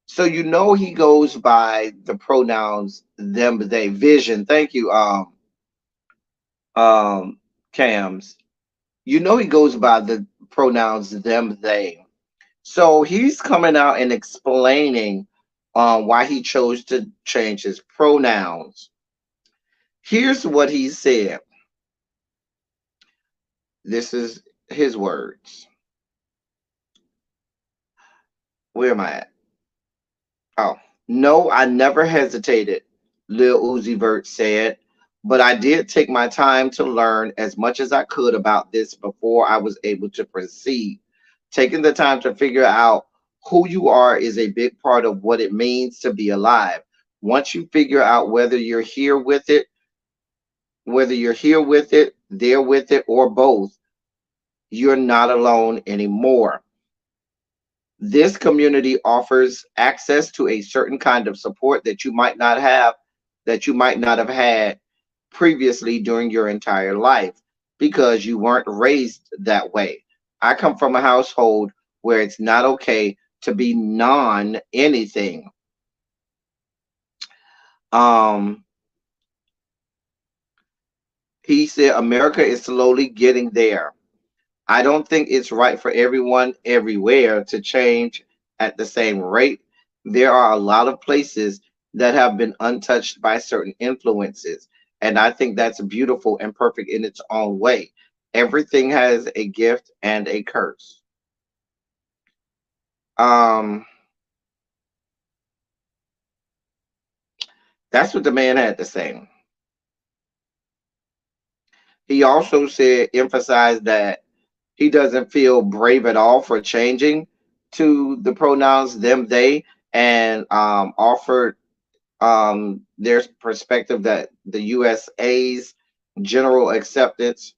So you know he goes by the pronouns them, they. Vision. Thank you, um, Cams. You know he goes by the pronouns them, they. So he's coming out and explaining why he chose to change his pronouns. Here's what he said. This is his words. Where am I at? Oh, no, I never hesitated, Lil Uzi Vert said, but I did take my time to learn as much as I could about this before I was able to proceed. Taking the time to figure out who you are is a big part of what it means to be alive. Once you figure out whether you're here with it, there with it, or both, you're not alone anymore. This community offers access to a certain kind of support that you might not have had previously during your entire life because you weren't raised that way. I come from a household where it's not okay to be non anything. Um, he said America is slowly getting there. I don't think it's right for everyone everywhere to change at the same rate. There are a lot of places that have been untouched by certain influences, and I think that's beautiful and perfect in its own way. Everything has a gift and a curse. Um, that's what the man had to say. He also said, emphasized that he doesn't feel brave at all for changing to the pronouns them, they, and offered their perspective that the USA's general acceptance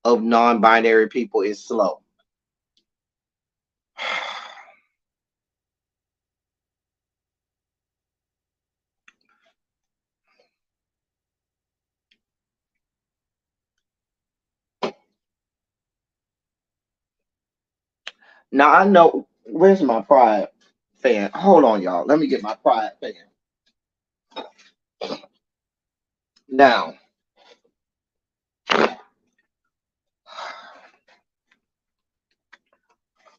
of non-binary people is slow. Now I know where's my pride fan. Hold on, y'all. Let me get my pride fan. Now,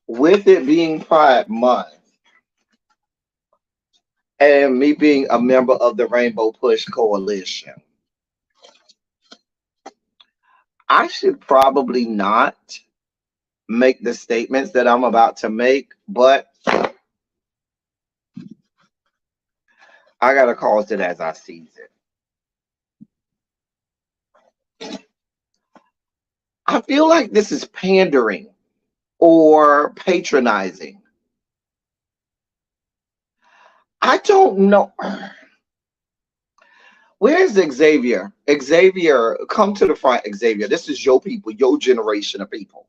with it being Pride Month and me being a member of the Rainbow Push Coalition, I should probably not make the statements that I'm about to make, but I gotta call it as I sees it. I feel like this is pandering or patronizing. I don't know. Where's Xavier? Xavier, come to the front, Xavier. This is your people, your generation of people.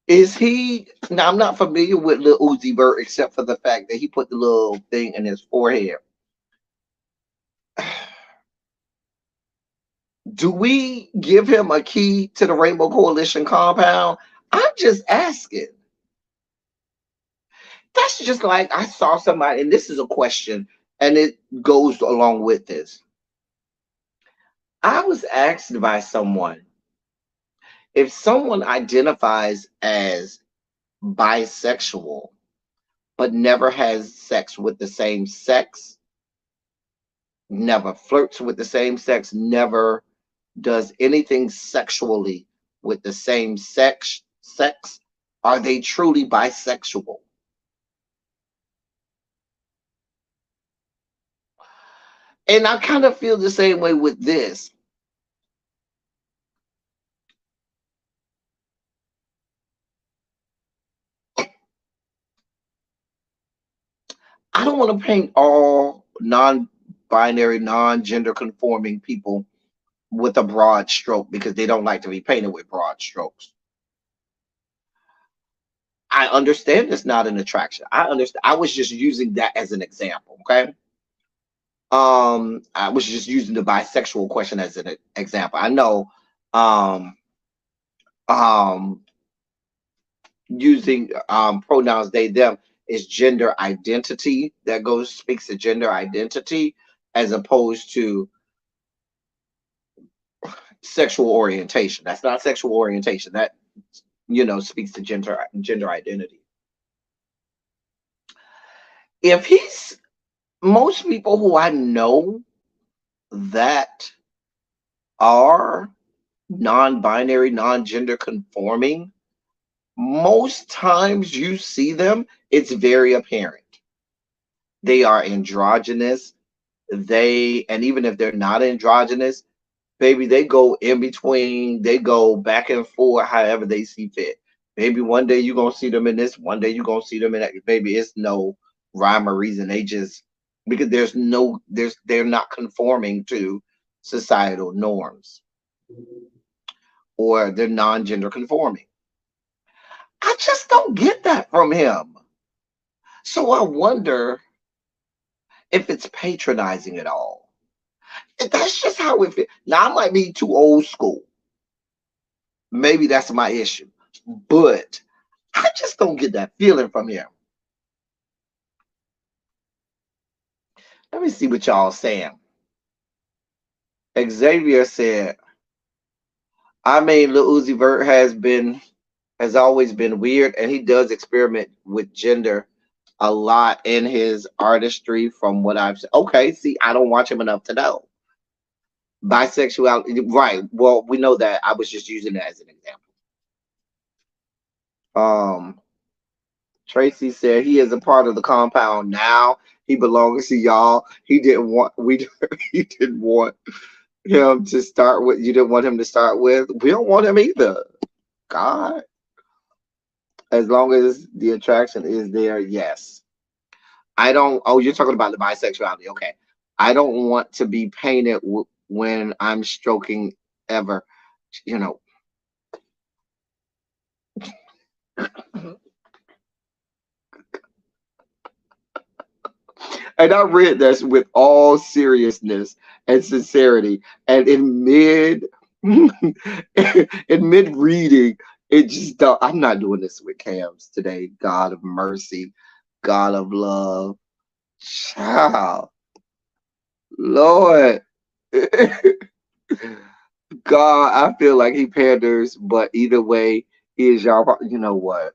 Is he now? I'm not familiar with Lil Uzi Vert except for the fact that he put the little thing in his forehead. Do we give him a key to the Rainbow Coalition compound? I'm just asking. That's just like I saw somebody, and this is a question, and it goes along with this. I was asked by someone if someone identifies as bisexual but never has sex with the same sex, never flirts with the same sex, never does anything sexually with the same sex, are they truly bisexual? And I kind of feel the same way with this. I don't want to paint all non-binary, non-gender conforming people with a broad stroke because they don't like to be painted with broad strokes. I understand it's not an attraction. I understand. I was just using that as an example. Okay. I was just using the bisexual question as an example. I know um um using pronouns they them is gender identity, that goes speaks to gender identity as opposed to sexual orientation. That's not sexual orientation. That speaks to gender identity. If he's Most people who I know that are non-binary, non-gender conforming, most times you see them, it's very apparent. They are androgynous. And even if they're not androgynous, baby, they go in between, they go back and forth however they see fit. Maybe one day you're gonna see them in this, one day you're gonna see them in that. Baby, it's no rhyme or reason. They just because they're not conforming to societal norms, or they're non-gender conforming. I just don't get that from him. So I wonder if it's patronizing at all. That's just how it feels. Now I might be too old school. Maybe that's my issue. But I just don't get that feeling from him. Let me see what y'all saying. Xavier said, I mean, Lil Uzi Vert has always been weird, and he does experiment with gender a lot in his artistry from what I've said. Okay, see, I don't watch him enough to know. Bisexuality, right. Well, we know that. I was just using it as an example. Tracy said he is a part of the compound now. He belongs to y'all. He didn't want he didn't want him to start with. You didn't want him to start with. We don't want him either. God, as long as the attraction is there, yes. I don't. Oh, you're talking about the bisexuality. Okay. I don't want to be painted when I'm stroking ever. You know. And I read this with all seriousness and sincerity. And in mid in mid reading, it just don't, I'm not doing this with cams today. God of mercy, God of love, child, Lord. God, I feel like he panders, but either way, he is y'all. You know what?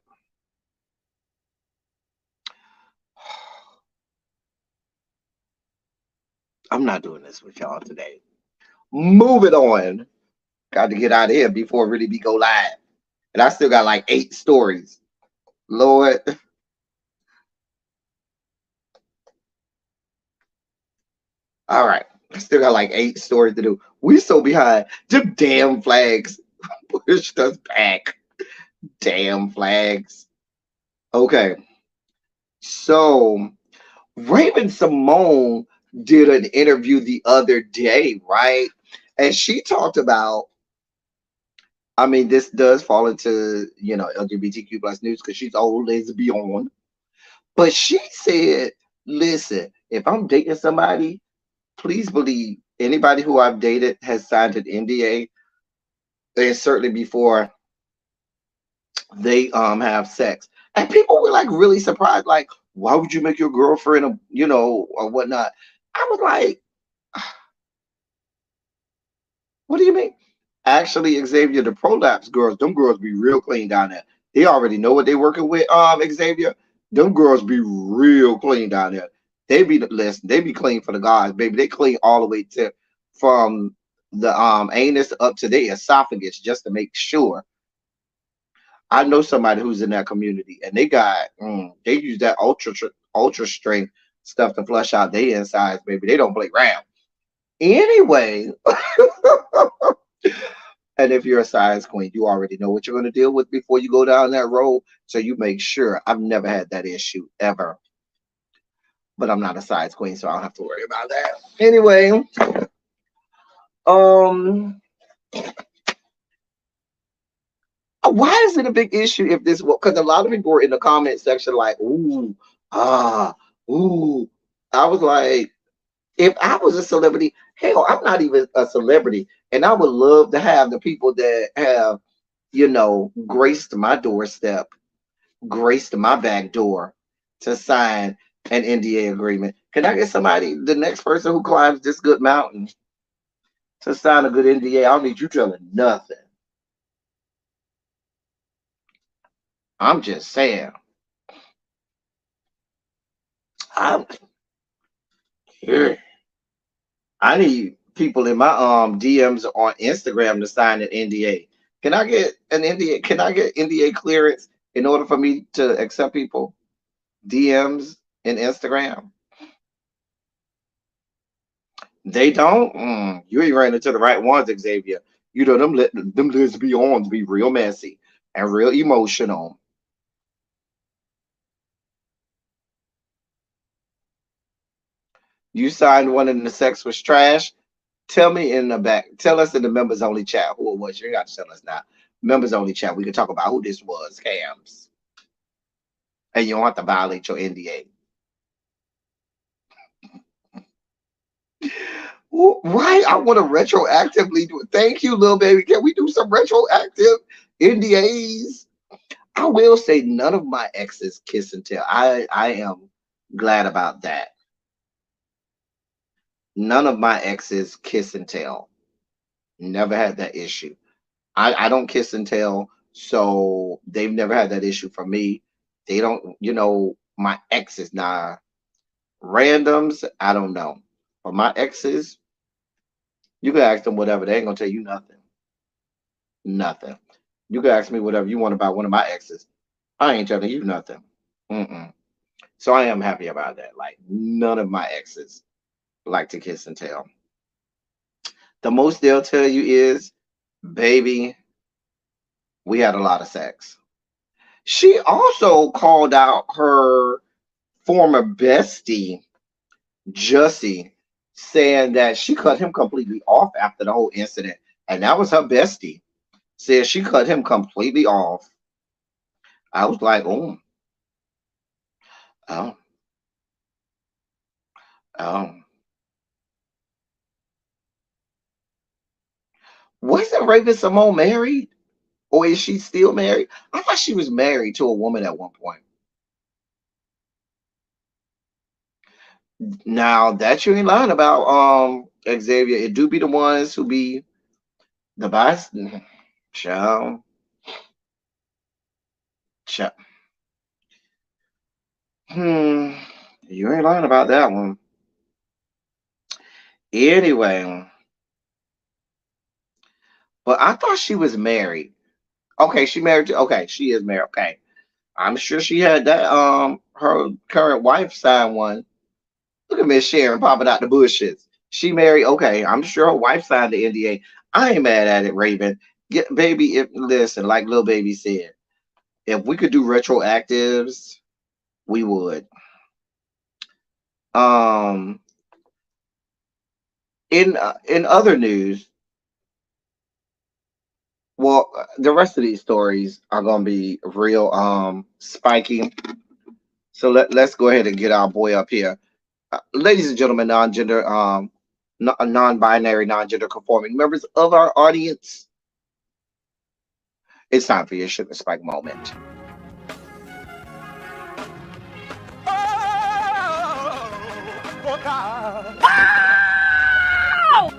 I'm not doing this with y'all today. Move it on. Got to get out of here before really we go live. And I still got like 8 stories. Lord. All right. I still got like 8 stories to do. We so behind. Them damn flags pushed us back. Damn flags. Okay. So Raven Simone did an interview the other day, right? And she talked about, I mean, this does fall into, LGBTQ plus news because she's old lesbian. But she said, listen, if I'm dating somebody, please believe anybody who I've dated has signed an NDA, and certainly before they have sex. And people were like really surprised, like, why would you make your girlfriend or whatnot? I was like, what do you mean? Actually, Xavier, the prolapse girls, them girls be real clean down there. They already know what they working with, Xavier. Them girls be real clean down there. They be clean for the guys, baby. They clean all the way to from the anus up to their esophagus just to make sure. I know somebody who's in that community, and they use that ultra strength stuff to flush out their insides, baby. They don't play around. Anyway, and if you're a size queen, you already know what you're going to deal with before you go down that road. So you make sure. I've never had that issue ever, but I'm not a size queen, so I don't have to worry about that. Anyway, why is it a big issue if this? Because a lot of people were in the comment section like, ooh, ah, ooh. I was like, If I was a celebrity, hell, I'm not even a celebrity, and I would love to have the people that have, graced my doorstep, graced my back door to sign an NDA agreement. Can I get somebody, the next person who climbs this good mountain, to sign a good NDA? I don't need you telling nothing. I'm just saying. I'm here. I need people in my DMs on Instagram to sign an NDA. Can I get an NDA? Can I get NDA clearance in order for me to accept people DMs in Instagram? They don't. You ain't ran into the right ones, Xavier. You know them lesbians be real messy and real emotional. You signed one and the sex was trash. Tell me in the back. Tell us in the members only chat who it was. You got to tell us now. Members only chat. We can talk about who this was. Cams, and you don't have to violate your NDA. Right? I want to retroactively do it. Thank you, little baby. Can we do some retroactive NDAs? I will say none of my exes kiss and tell. I am glad about that. None of my exes kiss and tell. Never had that issue. I don't kiss and tell, so they've never had that issue for me. They don't, my exes, nah, randoms, I don't know. But my exes, you can ask them whatever. They ain't gonna tell you nothing. Nothing. You can ask me whatever you want about one of my exes. I ain't telling you nothing. Mm-mm. So I am happy about that. Like none of my exes like to kiss and tell. The most they'll tell you is, baby, we had a lot of sex. She also called out her former bestie, Jussie, saying that she cut him completely off after the whole incident. And that was her bestie. Said she cut him completely off. I was like, oh, oh. Wasn't Raven Simone married? Or is she still married? I thought she was married to a woman at one point. Now that you ain't lying about Xavier, it do be the ones who be the bias. Child, child. Hmm. You ain't lying about that one. Anyway, but I thought she was married. Okay, she married to, okay, she is married. Okay. I'm sure she had that her current wife signed one. Look at Miss Sharon popping out the bushes. She married, okay. I'm sure her wife signed the NDA. I ain't mad at it, Raven. Get baby, if listen, like Lil Baby said, if we could do retroactives, we would. Um in other news, well, the rest of these stories are gonna be real spiky. So let's go ahead and get our boy up here. Ladies and gentlemen, non-binary, non-gender conforming members of our audience, it's time for your sugar spike moment. Oh God.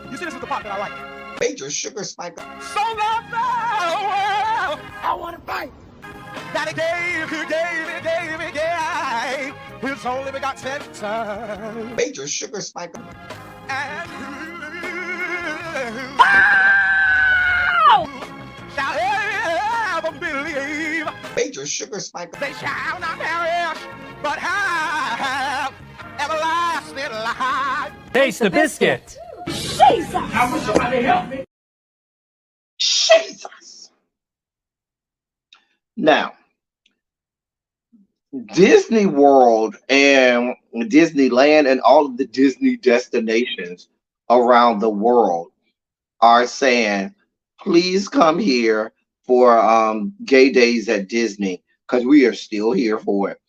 You see, this is the part that I like. Major sugar spike. So love now, I want to fight. That he gave, his only begotten son. Major sugar spike. And shall ever believe. Major sugar spike. They shall not perish, but have everlasting life. Taste the biscuit. Jesus! I wish somebody help me. Jesus. Now, Disney World and Disneyland and all of the Disney destinations around the world are saying, please come here for gay days at Disney because we are still here for it.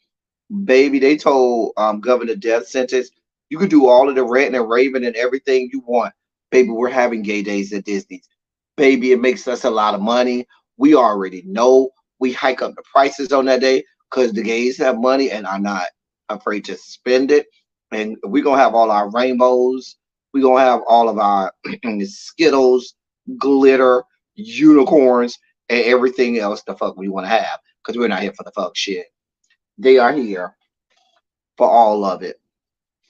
Baby, they told Governor Death Sentence, You could do all of the ranting and raving and everything you want. Baby, we're having gay days at Disney's. Baby, it makes us a lot of money. We already know. We hike up the prices on that day because the gays have money and are not afraid to spend it. And we're gonna have all our rainbows. We're gonna have all of our Skittles, glitter, unicorns, and everything else the fuck we want to have. Because we're not here for the fuck shit. They are here for all of it.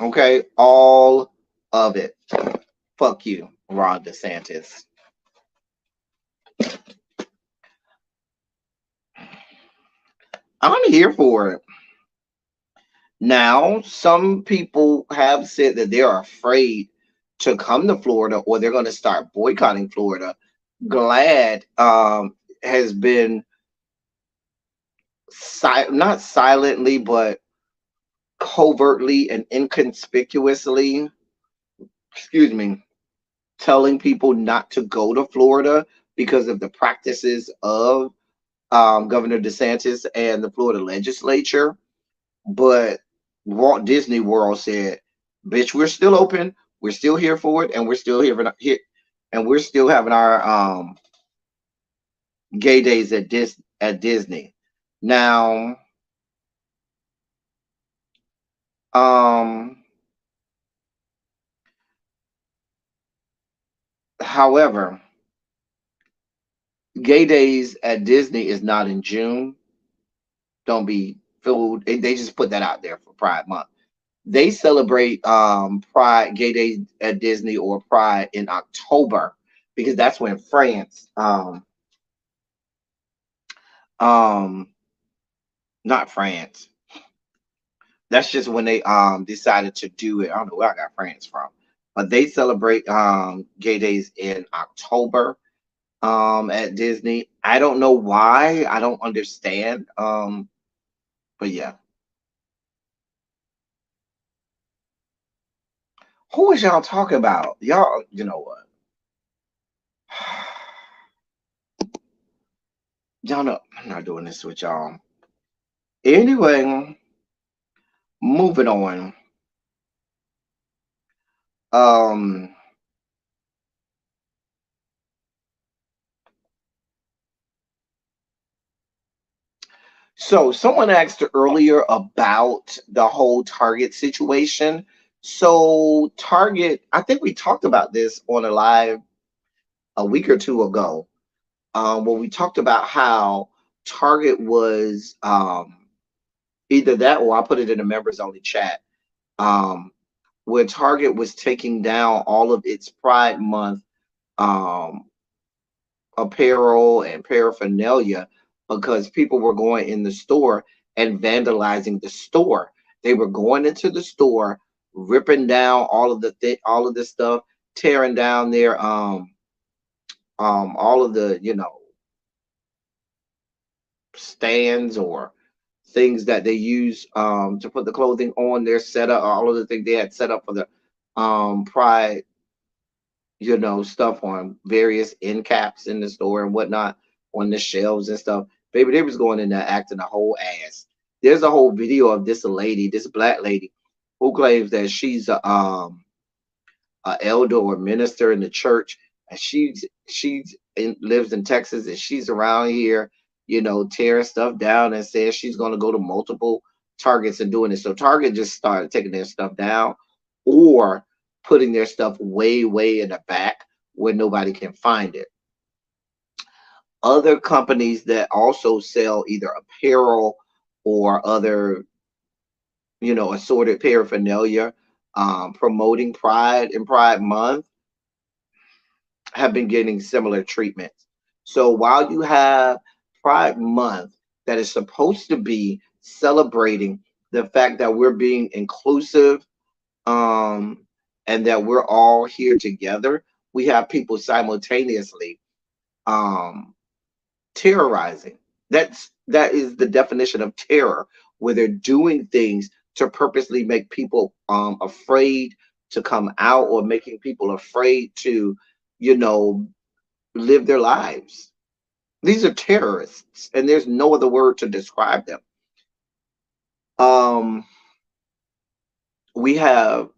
Okay? All of it. Fuck you, Ron DeSantis. I'm here for it. Now, some people have said that they are afraid to come to Florida or they're going to start boycotting Florida. Glad has been not silently, but covertly and inconspicuously, excuse me, telling people not to go to Florida because of the practices of Governor DeSantis and the Florida legislature. But Walt Disney World said, "Bitch, we're still open. We're still here for it, and we're still here, and we're still having our gay days at Disney." Now, however, gay days at Disney is not in June. Don't be fooled. They just put that out there for Pride Month. They celebrate Pride Gay Days at Disney or Pride in October because that's when France um not France. That's just when they decided to do it. I don't know where I got France from. But they celebrate Gay Days in October at Disney. I don't know why. I don't understand. But yeah. Who is y'all talking about? Y'all, you know what? Y'all know I'm not doing this with y'all. Anyway, moving on. Um, so someone asked earlier about the whole Target situation. So Target, I think we talked about this on a live a week or two ago, when we talked about how Target was either that or I put it in the members only chat, um, where Target was taking down all of its Pride Month um, apparel and paraphernalia because people were going in the store and vandalizing the store. They were going into the store, ripping down all of all of this stuff, tearing down their all of the stands or things that they use to put the clothing on their setup, all of the things they had set up for the Pride stuff on various end caps in the store and whatnot on the shelves and stuff. Baby, they was going in there acting a whole ass. There's a whole video of this lady, this black lady, who claims that she's a elder or minister in the church, and lives in Texas, and she's around here, tearing stuff down, and says she's going to go to multiple Targets and doing it. So Target just started taking their stuff down, or putting their stuff way, way in the back where nobody can find it. Other companies that also sell either apparel or other, assorted paraphernalia, promoting Pride and Pride Month, have been getting similar treatments. So while you have Pride Month that is supposed to be celebrating the fact that we're being inclusive, and that we're all here together, we have people simultaneously um, terrorizing. That is the definition of terror, where they're doing things to purposely make people afraid to come out, or making people afraid to, live their lives. These are terrorists, and there's no other word to describe them. Um, we have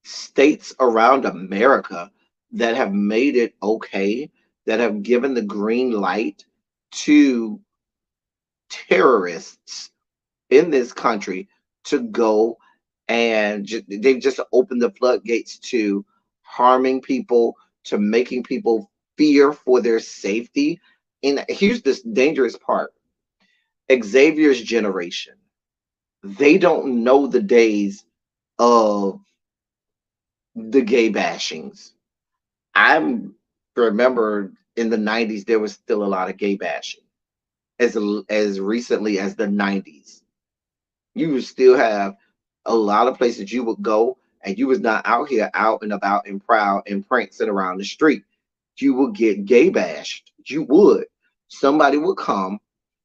states around America that have made it okay, that have given the green light to terrorists in this country to go and they've just opened the floodgates to harming people, to making people fear for their safety. And here's this dangerous part: Xavier's generation, they don't know the days of the gay bashings. I remember in the 90s there was still a lot of gay bashing. As recently as the 90s, you would still have a lot of places you would go, and you was not out here out and about and proud and prancing around the street. You would get gay bashed. You would. Somebody would come,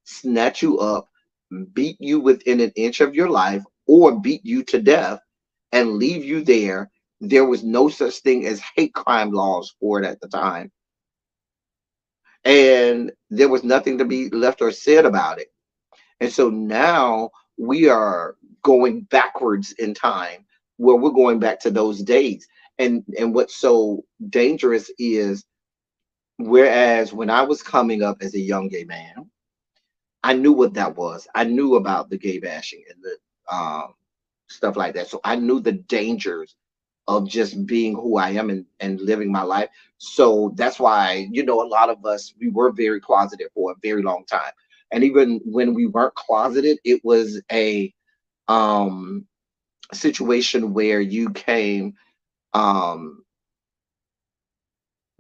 snatch you up, beat you within an inch of your life, or beat you to death and leave you there. There was no such thing as hate crime laws for it at the time. And there was nothing to be left or said about it. And so now we are going backwards in time, where we're going back to those days. And what's so dangerous is, whereas when I was coming up as a young gay man, I knew what that was. I knew about the gay bashing and the stuff like that. So I knew the dangers of just being who I am and living my life. So that's why, a lot of us, we were very closeted for a very long time. And even when we weren't closeted, it was a um, situation where you um,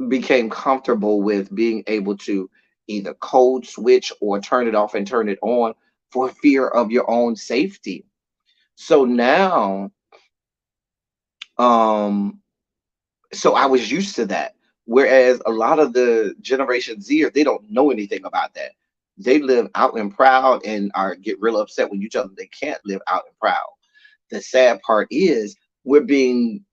became comfortable with being able to either code switch or turn it off and turn it on for fear of your own safety. So now, um, so I was used to that. Whereas a lot of the Generation Zers, they don't know anything about that. They live out and proud and are get real upset when you tell them they can't live out and proud. The sad part is we're being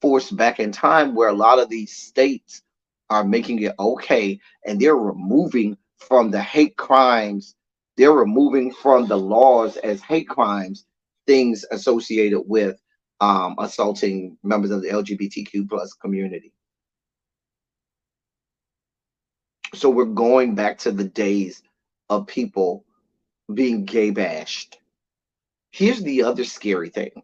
forced back in time, where a lot of these states are making it okay, and they're removing from the hate crimes, they're removing from the laws as hate crimes things associated with assaulting members of the LGBTQ plus community. So we're going back to the days of people being gay bashed. Here's the other scary thing: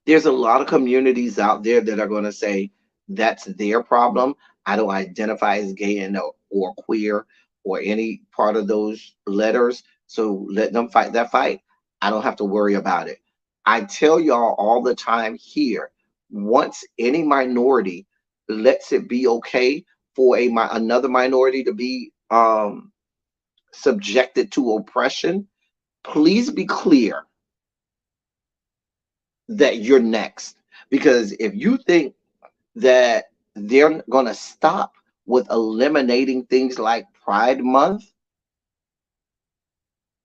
there's a lot of communities out there that are going to say that's their problem. I don't identify as gay or queer or any part of those letters. So let them fight that fight. I don't have to worry about it. I tell y'all all the time here, once any minority lets it be okay for another minority to be subjected to oppression, please be clear that you're next. Because if you think that they're going to stop with eliminating things like Pride Month,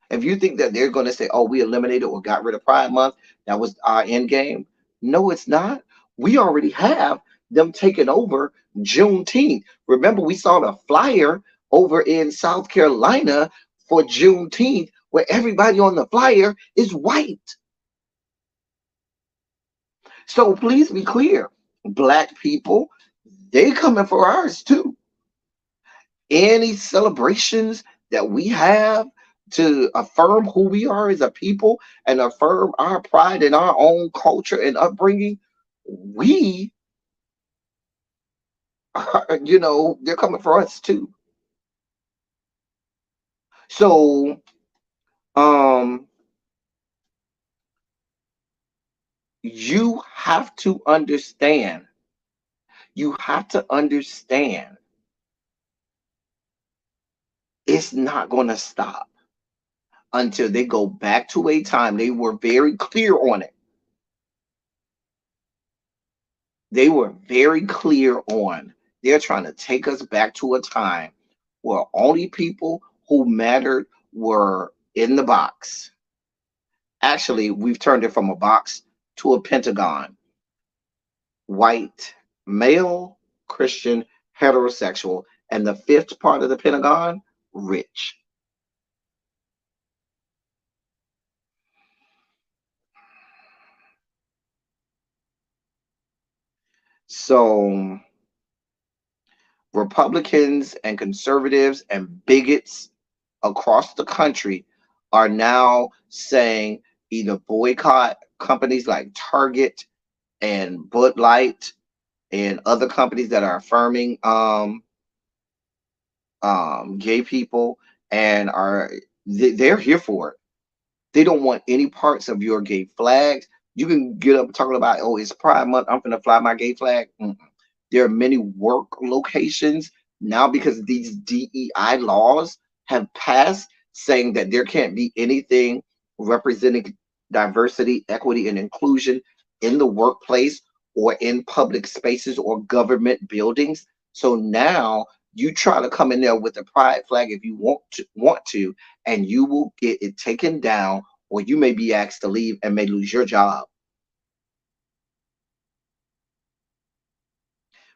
if you think that they're going to say, oh, we eliminated or got rid of Pride Month, that was our end game. No, it's not. We already have them taking over Juneteenth. Remember, we saw the flyer over in South Carolina for Juneteenth, where everybody on the flyer is white. So please be clear, Black people, they coming for ours too. Any celebrations that we have to affirm who we are as a people and affirm our pride in our own culture and upbringing, we are, they're coming for us too. So, um, you have to understand, it's not going to stop until they go back to a time. They were very clear on it. They were very clear on they're trying to take us back to a time where only people who mattered were in the box. Actually, we've turned it from a box to a pentagon: white, male, Christian, heterosexual, and the fifth part of the pentagon, rich. So Republicans and conservatives and bigots across the country are now saying either boycott companies like Target and Bud Light and other companies that are affirming gay people, and they're here for it. They don't want any parts of your gay flags. You can get up talking about, oh, it's Pride Month, I'm gonna fly my gay flag. Mm-mm. There are many work locations now because these DEI laws have passed saying that there can't be anything representing diversity, equity, and inclusion in the workplace or in public spaces or government buildings. So now you try to come in there with a pride flag if you want to, and you will get it taken down, or you may be asked to leave and may lose your job.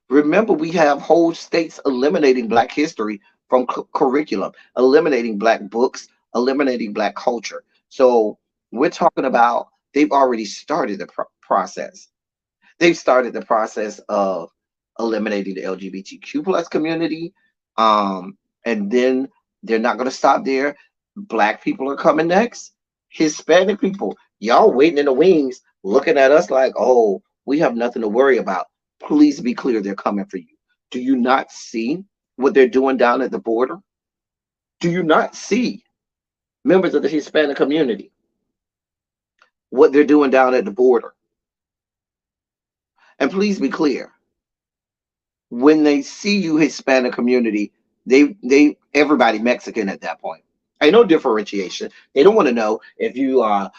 Remember, we have whole states eliminating Black history from curriculum, eliminating Black books, eliminating Black culture. So we're talking about they've already started the process. They've started the process of eliminating the LGBTQ plus community. Um, and then they're not going to stop there. Black people are coming next. Hispanic people, y'all waiting in the wings, looking at us like, oh, we have nothing to worry about. Please be clear, they're coming for you. Do you not see what they're doing down at the border? Do you not see members of the Hispanic community, what they're doing down at the border? And please be clear, when they see you Hispanic community, they everybody Mexican at that point. Ain't no differentiation. They don't want to know if you are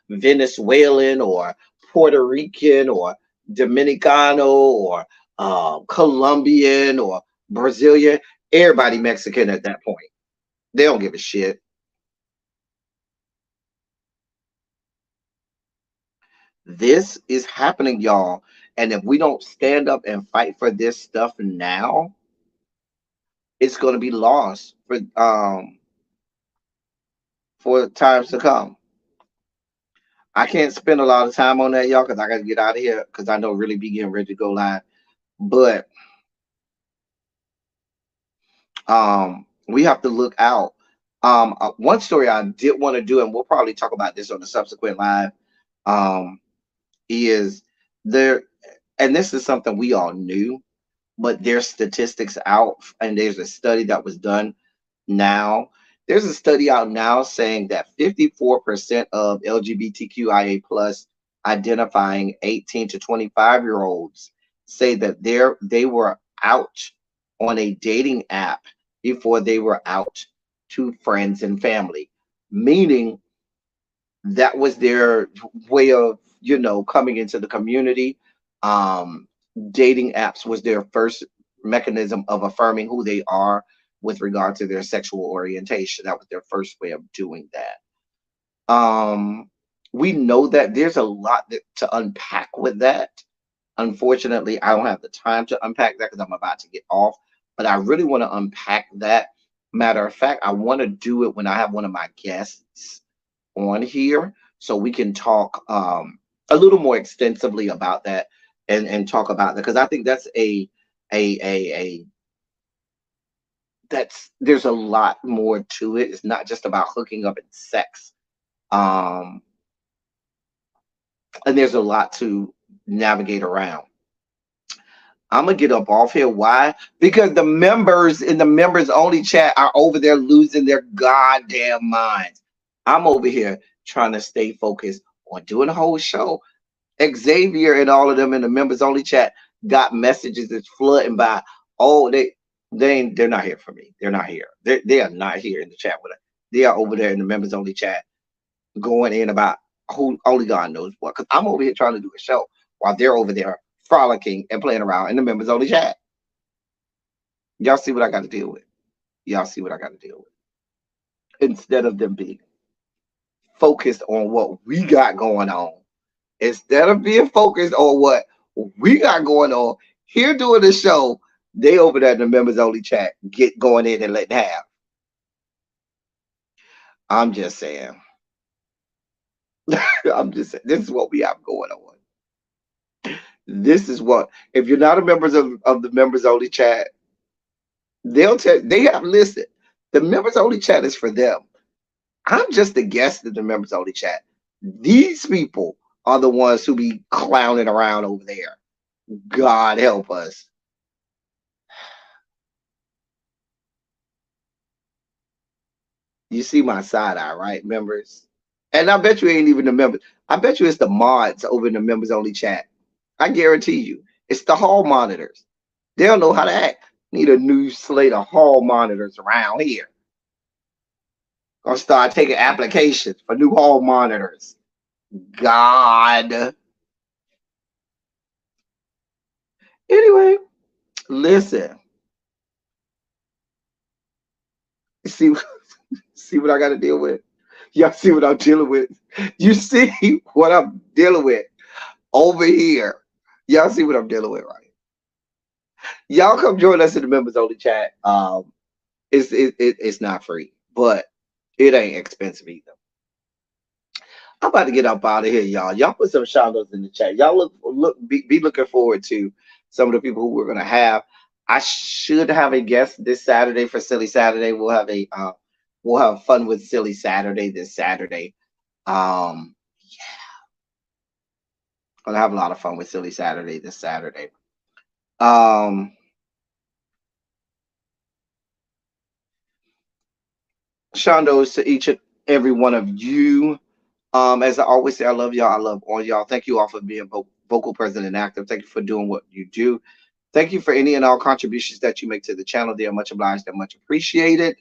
Venezuelan or Puerto Rican or Dominicano or Colombian or Brazilian. Everybody Mexican at that point. They don't give a shit. This is happening, y'all. And if we don't stand up and fight for this stuff now, it's going to be lost for times to come. I can't spend a lot of time on that, y'all, because I got to get out of here because I know really be getting ready to go live. But we have to look out. One story I did want to do, and we'll probably talk about this on the subsequent live, um, is there, and this is something we all knew, but there's statistics out, and there's a study that was done now. There's a study out now saying that 54% of LGBTQIA plus identifying 18 to 25-year olds say that they were out on a dating app before they were out to friends and family, meaning that was their way of coming into the community. um Dating apps was their first mechanism of affirming who they are with regard to their sexual orientation. That was their first way of doing that. We know that there's a lot to unpack with that. Unfortunately, I don't have the time to unpack that because I'm about to get off, but I really want to unpack that. Matter of fact, I want to do it when I have one of my guests on here so we can talk a little more extensively about that, and talk about that, because I think that's a that's there's a lot more to it. It's not just about hooking up and sex. um and there's a lot to navigate around. I'm gonna get up off here. Why? Because the members in the members only chat are over there losing their goddamn minds. I'm over here trying to stay focused on doing the whole show. Xavier and all of them in the members only chat got messages that's flooding by. Oh, they're not here for me. They're not here. They are not here in the chat with us. They are over there in the members only chat going in about who only God knows what. Because I'm over here trying to do a show while they're over there frolicking and playing around in the members only chat. Y'all see what I got to deal with. Y'all see what I got to deal with. Instead of them being focused on what we got going on, instead of being focused on what we got going on here doing the show, they over there in the members only chat get going in and letting have. I'm just saying. I'm just saying, this is what we have going on. This is what, if you're not a member of the members only chat, they'll tell, they have listed. The members only chat is for them. I'm just a guest in the members only chat. These people are the ones who be clowning around over there. God help us. You see my side eye, right, members? And I bet you ain't even the members. I bet you it's the mods over in the members only chat. I guarantee you. It's the hall monitors. They don't know how to act. Need a new slate of hall monitors around here. Gonna start taking applications for new hall monitors. God. Anyway, listen. See, see what I got to deal with. Y'all see what I'm dealing with. You see what I'm dealing with over here. Y'all see what I'm dealing with, right? Y'all come join us in the members only chat. It's not free, but it ain't expensive either. I'm about to get up out of here, y'all. Y'all put some shout outs in the chat. Y'all be looking forward to some of the people who we're gonna have. I should have a guest this Saturday for Silly Saturday. We'll have fun with Silly Saturday this Saturday. Yeah, gonna have a lot of fun with Silly Saturday this Saturday. Shondos to each and every one of you. As I always say, I love y'all. I love all y'all. Thank you all for being vocal, present, and active. Thank you for doing what you do. Thank you for any and all contributions that you make to the channel. They are much obliged and much appreciated.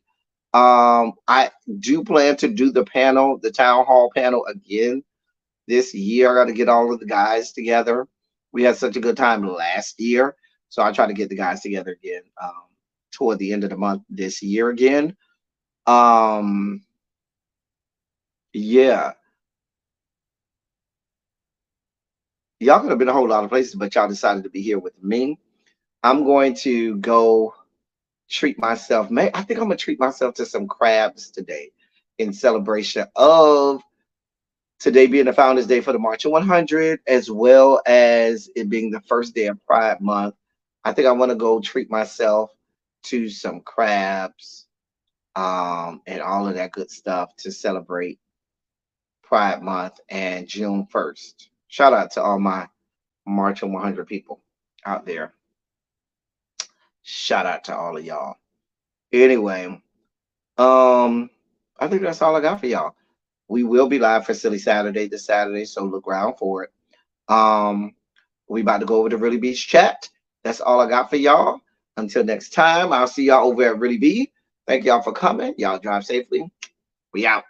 I do plan to do the panel, the town hall panel again this year. I got to get all of the guys together. We had such a good time last year, so I try to get the guys together again toward the end of the month this year again. Yeah, y'all could have been a whole lot of places, but y'all decided to be here with me. I'm going to go treat myself. I think I'm gonna treat myself to some crabs today in celebration of today being the Founders Day for the March of 100, as well as it being the first day of Pride Month. I think I want to go treat myself to some crabs and all of that good stuff to celebrate Pride Month and June 1st. Shout out to all my March of 100 people out there. Shout out to all of y'all. Anyway, I think that's all I got for y'all. We will be live for Silly Saturday this Saturday, so look around for it. We about to go over to Really B's chat. That's all I got for y'all. Until next time, I'll see y'all over at Really B. Thank y'all for coming. Y'all drive safely. We out.